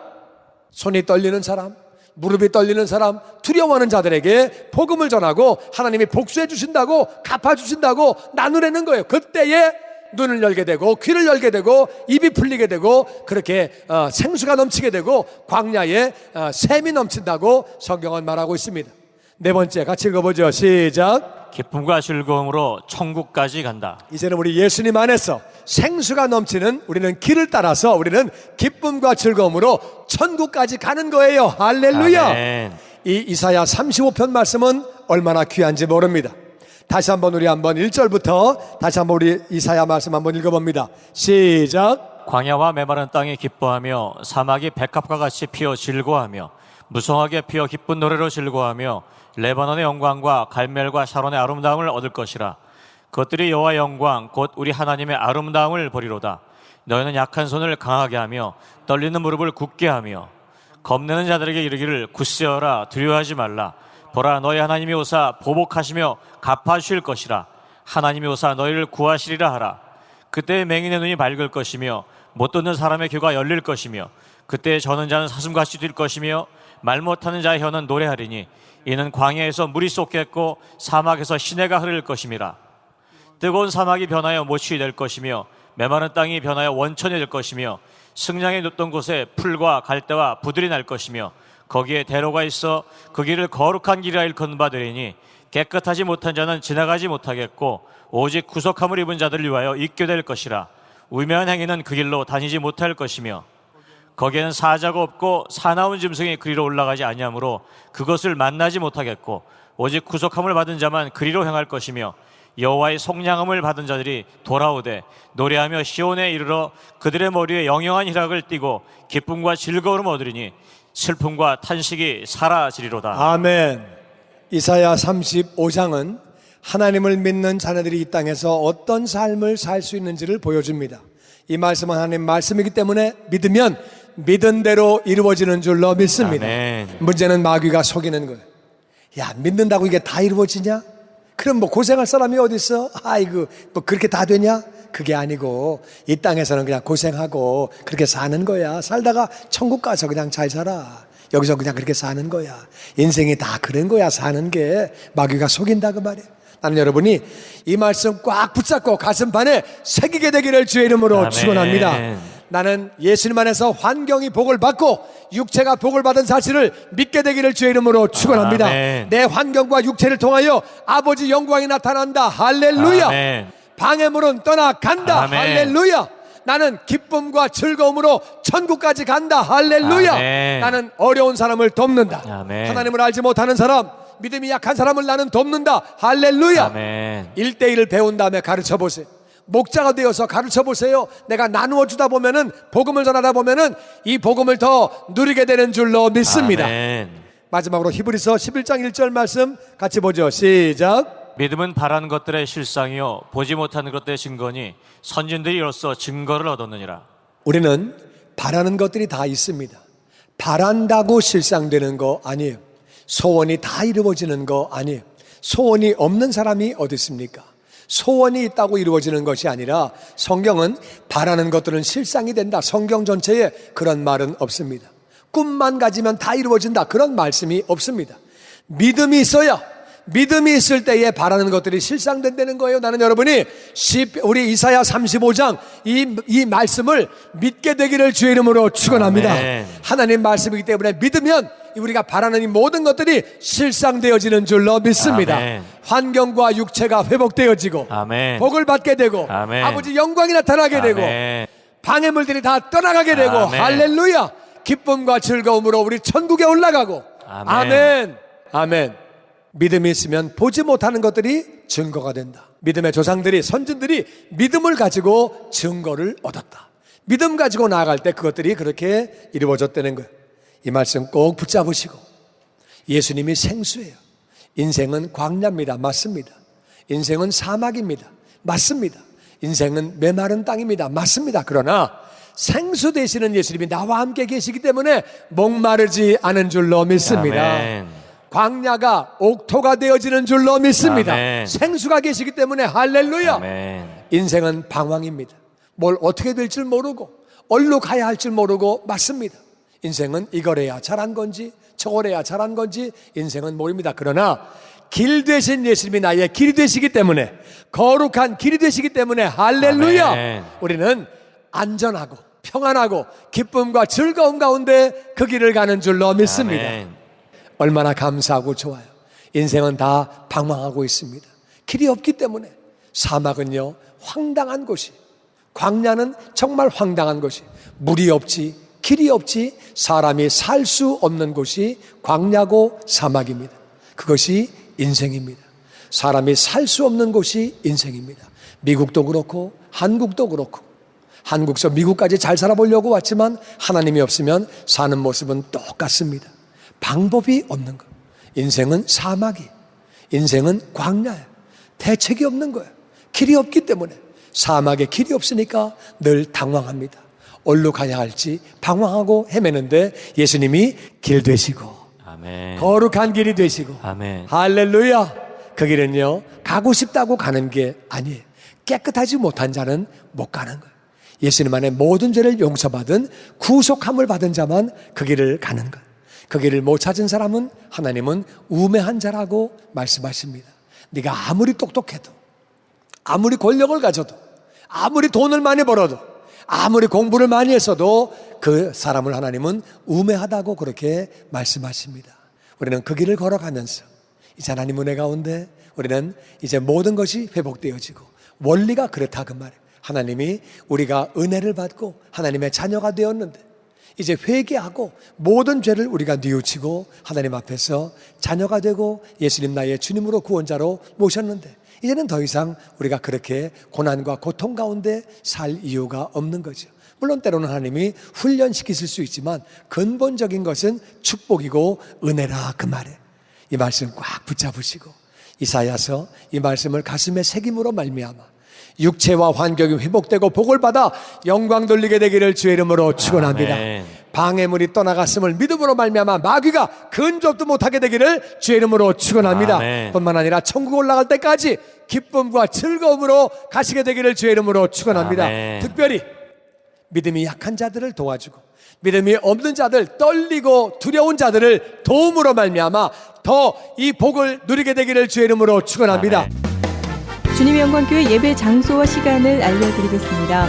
손이 떨리는 사람, 무릎이 떨리는 사람, 두려워하는 자들에게 복음을 전하고 하나님이 복수해 주신다고, 갚아 주신다고 나누려는 거예요. 그때에 눈을 열게 되고 귀를 열게 되고 입이 풀리게 되고 그렇게 생수가 넘치게 되고 광야에 샘이 넘친다고 성경은 말하고 있습니다. 네 번째 같이 읽어보죠. 시작. 기쁨과 즐거움으로 천국까지 간다. 이제는 우리 예수님 안에서 생수가 넘치는 우리는 길을 따라서 우리는 기쁨과 즐거움으로 천국까지 가는 거예요. 할렐루야. 아멘. 이 이사야 35편 말씀은 얼마나 귀한지 모릅니다. 다시 한번 우리 한번 1절부터 다시 한번 우리 이사야 말씀 한번 읽어봅니다. 시작. 광야와 메마른 땅이 기뻐하며 사막이 백합과 같이 피어 즐거워하며 무성하게 피어 기쁜 노래로 즐거워하며 레바논의 영광과 갈멜과 샤론의 아름다움을 얻을 것이라. 그것들이 여호와의 영광 곧 우리 하나님의 아름다움을 보리로다. 너희는 약한 손을 강하게 하며 떨리는 무릎을 굳게 하며 겁내는 자들에게 이르기를 굳세어라, 두려워하지 말라. 보라, 너희 하나님이 오사 보복하시며 갚아주실 것이라. 하나님이 오사 너희를 구하시리라 하라. 그때 맹인의 눈이 밝을 것이며 못 듣는 사람의 귀가 열릴 것이며 그때 저는 자는 사슴같이 뛸 것이며 말 못하는 자의 혀는 노래하리니 이는 광야에서 물이 쏟겠고 사막에서 시내가 흐를 것임이라. 뜨거운 사막이 변하여 모취 될 것이며 메마른 땅이 변하여 원천이 될 것이며 승량이 눕던 곳에 풀과 갈대와 부들이 날 것이며 거기에 대로가 있어 그 길을 거룩한 길이라 일컫는 바 되리니 깨끗하지 못한 자는 지나가지 못하겠고 오직 구속함을 입은 자들을 위하여 있게 될 것이라. 우매한 행위는 그 길로 다니지 못할 것이며 거기에는 사자가 없고 사나운 짐승이 그리로 올라가지 아니하므로 그것을 만나지 못하겠고 오직 구속함을 받은 자만 그리로 행할 것이며 여호와의 속량함을 받은 자들이 돌아오되 노래하며 시온에 이르러 그들의 머리에 영영한 희락을 띠고 기쁨과 즐거움을 얻으리니 슬픔과 탄식이 사라지리로다. 아멘. 이사야 35장은 하나님을 믿는 자녀들이 이 땅에서 어떤 삶을 살 수 있는지를 보여줍니다. 이 말씀은 하나님 말씀이기 때문에 믿으면 믿은 대로 이루어지는 줄로 믿습니다. 아멘. 문제는 마귀가 속이는 거예요. 야, 믿는다고 이게 다 이루어지냐? 그럼 뭐 고생할 사람이 어디 있어? 아이고, 뭐 그렇게 다 되냐? 그게 아니고 이 땅에서는 그냥 고생하고 그렇게 사는 거야. 살다가 천국 가서 그냥 잘 살아. 여기서 그냥 그렇게 사는 거야. 인생이 다 그런 거야. 사는 게 마귀가 속인다 그 말이에요. 나는 여러분이 이 말씀 꽉 붙잡고 가슴판에 새기게 되기를 주의 이름으로 아멘. 축원합니다. 나는 예수님 안에서 환경이 복을 받고 육체가 복을 받은 사실을 믿게 되기를 주의 이름으로 축원합니다. 아멘. 내 환경과 육체를 통하여 아버지 영광이 나타난다. 할렐루야. 아멘. 방해물은 떠나간다. 아멘. 할렐루야. 나는 기쁨과 즐거움으로 천국까지 간다. 할렐루야. 아멘. 나는 어려운 사람을 돕는다. 아멘. 하나님을 알지 못하는 사람, 믿음이 약한 사람을 나는 돕는다. 할렐루야. 아멘. 1대1을 배운 다음에 가르쳐 보세요. 목자가 되어서 가르쳐 보세요. 내가 나누어 주다 보면은, 복음을 전하다 보면은 이 복음을 더 누리게 되는 줄로 믿습니다. 아멘. 마지막으로 히브리서 11장 1절 말씀 같이 보죠. 시작. 믿음은 바라는 것들의 실상이요 보지 못하는 것들의 증거니 선진들이 이로써 증거를 얻었느니라. 우리는 바라는 것들이 다 있습니다. 바란다고 실상되는 거 아니에요. 소원이 다 이루어지는 거 아니에요. 소원이 없는 사람이 어디 있습니까? 소원이 있다고 이루어지는 것이 아니라 성경은 바라는 것들은 실상이 된다. 성경 전체에 그런 말은 없습니다. 꿈만 가지면 다 이루어진다. 그런 말씀이 없습니다. 믿음이 있어야, 믿음이 있을 때에 바라는 것들이 실상된다는 거예요. 나는 여러분이 우리 이사야 35장 이 말씀을 믿게 되기를 주의 이름으로 축원합니다. 아멘. 하나님 말씀이기 때문에 믿으면 우리가 바라는 이 모든 것들이 실상되어지는 줄로 믿습니다. 아멘. 환경과 육체가 회복되어지고 아멘. 복을 받게 되고 아멘. 아버지 영광이 나타나게 되고 아멘. 방해물들이 다 떠나가게 되고 아멘. 할렐루야, 기쁨과 즐거움으로 우리 천국에 올라가고 아멘. 아멘. 아멘. 믿음이 있으면 보지 못하는 것들이 증거가 된다. 믿음의 조상들이, 선진들이 믿음을 가지고 증거를 얻었다. 믿음 가지고 나아갈 때 그것들이 그렇게 이루어졌다는 거예요. 이 말씀 꼭 붙잡으시고, 예수님이 생수예요. 인생은 광야입니다. 맞습니다. 인생은 사막입니다. 맞습니다. 인생은 메마른 땅입니다. 맞습니다. 그러나 생수 되시는 예수님이 나와 함께 계시기 때문에 목마르지 않은 줄로 믿습니다. 아멘. 광야가 옥토가 되어지는 줄로 믿습니다. 아멘. 생수가 계시기 때문에 할렐루야. 아멘. 인생은 방황입니다. 뭘 어떻게 될 줄 모르고 어디로 가야 할 줄 모르고 맞습니다. 인생은 이걸 해야 잘한 건지 저걸 해야 잘한 건지 인생은 모릅니다. 그러나 길 되신 예수님이 나의 길이 되시기 때문에, 거룩한 길이 되시기 때문에 할렐루야. 아멘. 우리는 안전하고 평안하고 기쁨과 즐거움 가운데 그 길을 가는 줄로 믿습니다. 아멘. 얼마나 감사하고 좋아요. 인생은 다 방황하고 있습니다. 길이 없기 때문에. 사막은요 황당한 곳이, 광야는 정말 황당한 곳이, 물이 없지 길이 없지 사람이 살 수 없는 곳이 광야고 사막입니다. 그것이 인생입니다. 사람이 살 수 없는 곳이 인생입니다. 미국도 그렇고 한국도 그렇고, 한국서 미국까지 잘 살아보려고 왔지만 하나님이 없으면 사는 모습은 똑같습니다. 방법이 없는 거. 인생은 사막이, 인생은 광야야. 대책이 없는 거예요. 길이 없기 때문에. 사막에 길이 없으니까 늘 당황합니다. 어디로 가야 할지 방황하고 헤매는데 예수님이 길 되시고 아멘. 거룩한 길이 되시고 아멘. 할렐루야. 그 길은요 가고 싶다고 가는 게 아니에요. 깨끗하지 못한 자는 못 가는 거예요. 예수님 안에 모든 죄를 용서받은 구속함을 받은 자만 그 길을 가는 거예요. 그 길을 못 찾은 사람은 하나님은 우매한 자라고 말씀하십니다. 네가 아무리 똑똑해도, 아무리 권력을 가져도, 아무리 돈을 많이 벌어도, 아무리 공부를 많이 했어도 그 사람을 하나님은 우매하다고 그렇게 말씀하십니다. 우리는 그 길을 걸어가면서 이제 하나님 은혜 가운데 우리는 이제 모든 것이 회복되어지고, 원리가 그렇다 그 말이에요. 하나님이 우리가 은혜를 받고 하나님의 자녀가 되었는데 이제 회개하고 모든 죄를 우리가 뉘우치고 하나님 앞에서 자녀가 되고 예수님 나의 주님으로 구원자로 모셨는데 이제는 더 이상 우리가 그렇게 고난과 고통 가운데 살 이유가 없는 거죠. 물론 때로는 하나님이 훈련시키실 수 있지만 근본적인 것은 축복이고 은혜라 그 말에 이 말씀 꽉 붙잡으시고 이사야서 이 말씀을 가슴에 새김으로 말미암아 육체와 환경이 회복되고 복을 받아 영광 돌리게 되기를 주의 이름으로 축원합니다. 아멘. 방해물이 떠나갔음을 믿음으로 말미암아 마귀가 근접도 못하게 되기를 주의 이름으로 축원합니다. 아멘. 뿐만 아니라 천국 올라갈 때까지 기쁨과 즐거움으로 가시게 되기를 주의 이름으로 축원합니다. 아멘. 특별히 믿음이 약한 자들을 도와주고 믿음이 없는 자들, 떨리고 두려운 자들을 도움으로 말미암아 더 이 복을 누리게 되기를 주의 이름으로 축원합니다. 아멘. 주님의 영광교회 예배 장소와 시간을 알려드리겠습니다.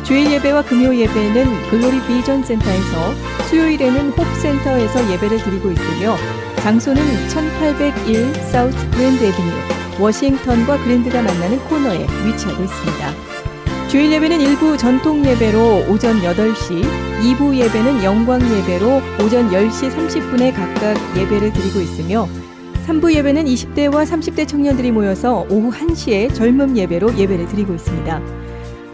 주일 예배와 금요 예배는 글로리 비전 센터에서, 수요일에는 홉센터에서 예배를 드리고 있으며 장소는 1801 사우스 그랜드 애비뉴, 워싱턴과 그랜드가 만나는 코너에 위치하고 있습니다. 주일 예배는 일부 전통 예배로 오전 8시, 2부 예배는 영광 예배로 오전 10시 30분에 각각 예배를 드리고 있으며 3부 예배는 20대와 30대 청년들이 모여서 오후 1시에 젊음 예배로 예배를 드리고 있습니다.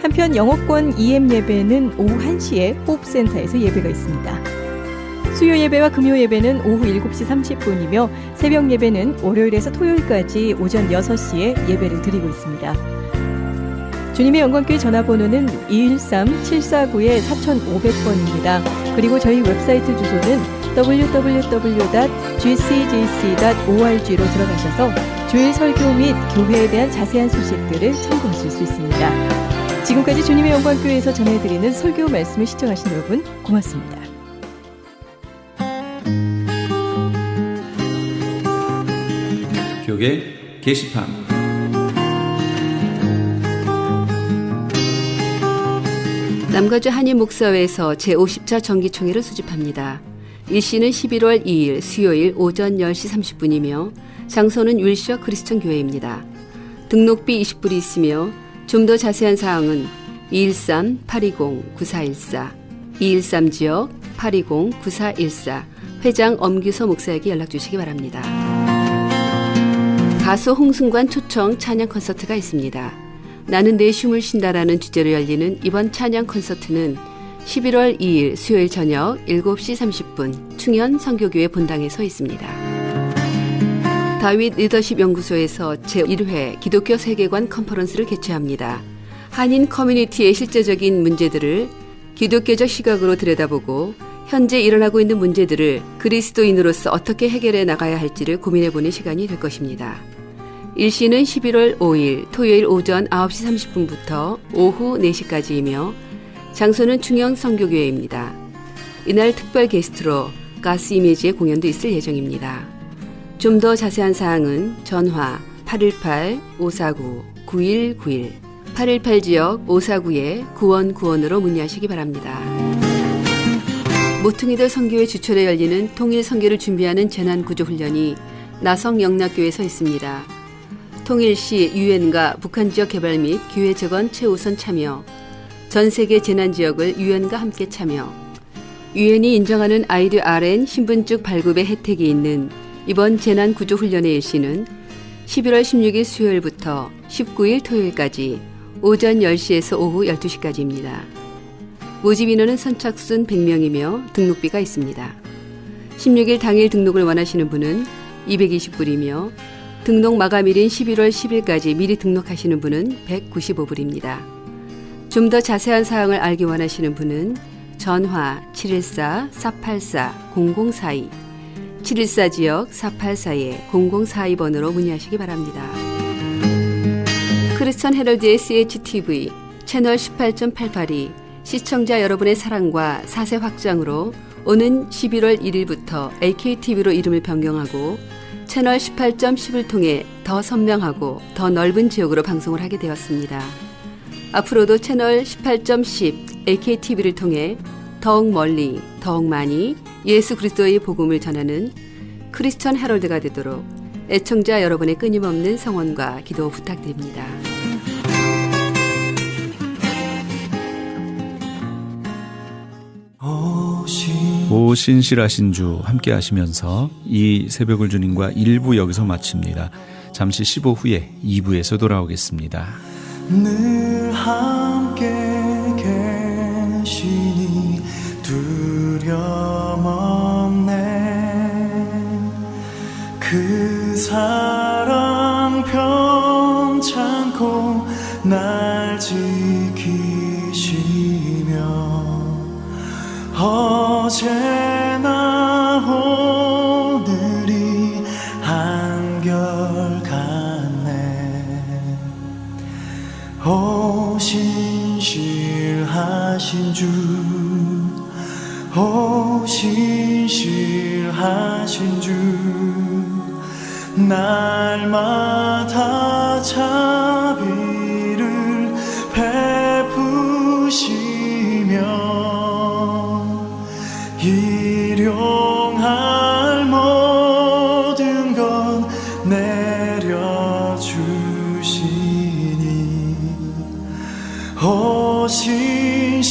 한편 영어권 EM 예배는 오후 1시에 호흡센터에서 예배가 있습니다. 수요 예배와 금요 예배는 오후 7시 30분이며 새벽 예배는 월요일에서 토요일까지 오전 6시에 예배를 드리고 있습니다. 주님의 영광교회 전화번호는 213-749-4500번입니다. 그리고 저희 웹사이트 주소는 www.gcjc.org로 들어가셔서 주일 설교 및 교회에 대한 자세한 소식들을 참고하실 수 있습니다. 지금까지 주님의 영광교회에서 전해드리는 설교 말씀을 시청하신 여러분 고맙습니다. 교계 게시판. 남가주 한인목사회에서 제50차 정기총회를 수집합니다. 일시는 11월 2일 수요일 오전 10시 30분이며 장소는 윌셔 크리스천 교회입니다. 등록비 20불이 있으며 좀 더 자세한 사항은 213-820-9414, 213지역 820-9414 회장 엄규서 목사에게 연락 주시기 바랍니다. 가수 홍승관 초청 찬양 콘서트가 있습니다. 나는 내 춤을 쉰다라는 주제로 열리는 이번 찬양 콘서트는 11월 2일 수요일 저녁 7시 30분 충현 선교교회 본당에서 있습니다. 다윗 리더십 연구소에서 제1회 기독교 세계관 컨퍼런스를 개최합니다. 한인 커뮤니티의 실제적인 문제들을 기독교적 시각으로 들여다보고 현재 일어나고 있는 문제들을 그리스도인으로서 어떻게 해결해 나가야 할지를 고민해보는 시간이 될 것입니다. 일시는 11월 5일 토요일 오전 9시 30분부터 오후 4시까지이며 장소는 중영 선교교회입니다. 이날 특별 게스트로 가스 이미지의 공연도 있을 예정입니다. 좀 더 자세한 사항은 전화 818-549-9191 818지역 549-9191으로 문의하시기 바랍니다. 모퉁이들 선교회 주철에 열리는 통일 선교를 준비하는 재난구조훈련이 나성 영락교회에서 있습니다. 통일시 유엔과 북한 지역 개발 및 기회 재건 최우선 참여, 전 세계 재난지역을 유엔과 함께 참여, 유엔이 인정하는 IDRN 신분증 발급의 혜택이 있는 이번 재난구조훈련의 일시는 11월 16일 수요일부터 19일 토요일까지 오전 10시에서 오후 12시까지입니다. 모집 인원은 선착순 100명이며 등록비가 있습니다. 16일 당일 등록을 원하시는 분은 220불이며 등록 마감일인 11월 10일까지 미리 등록하시는 분은 195불입니다. 좀 더 자세한 사항을 알기 원하시는 분은 전화 714-484-0042, 714지역 484-0042번으로 문의하시기 바랍니다. 크리스천 헤럴드의 CHTV 채널 18.88이 시청자 여러분의 사랑과 사세 확장으로 오는 11월 1일부터 AKTV로 이름을 변경하고 채널 18.10을 통해 더 선명하고 더 넓은 지역으로 방송을 하게 되었습니다. 앞으로도 채널 18.10 AKTV를 통해 더욱 멀리, 더욱 많이 예수 그리스도의 복음을 전하는 크리스천 헤럴드가 되도록 애청자 여러분의 끊임없는 성원과 기도 부탁드립니다. 오 신실하신 주 함께 하시면서 이 새벽을 주님과 1부 여기서 마칩니다. 잠시 15 후에 2부에서 돌아오겠습니다. 늘 함께 계시니 두려움 없네. 그 사랑 편찮고 날 지키시며 어제나 오늘이 한결같네. 오 신실하신 주, 오 신실하신 주, 날마다 자비를 베푸시며 일용할 모든 것 내려주시니 오 신실하신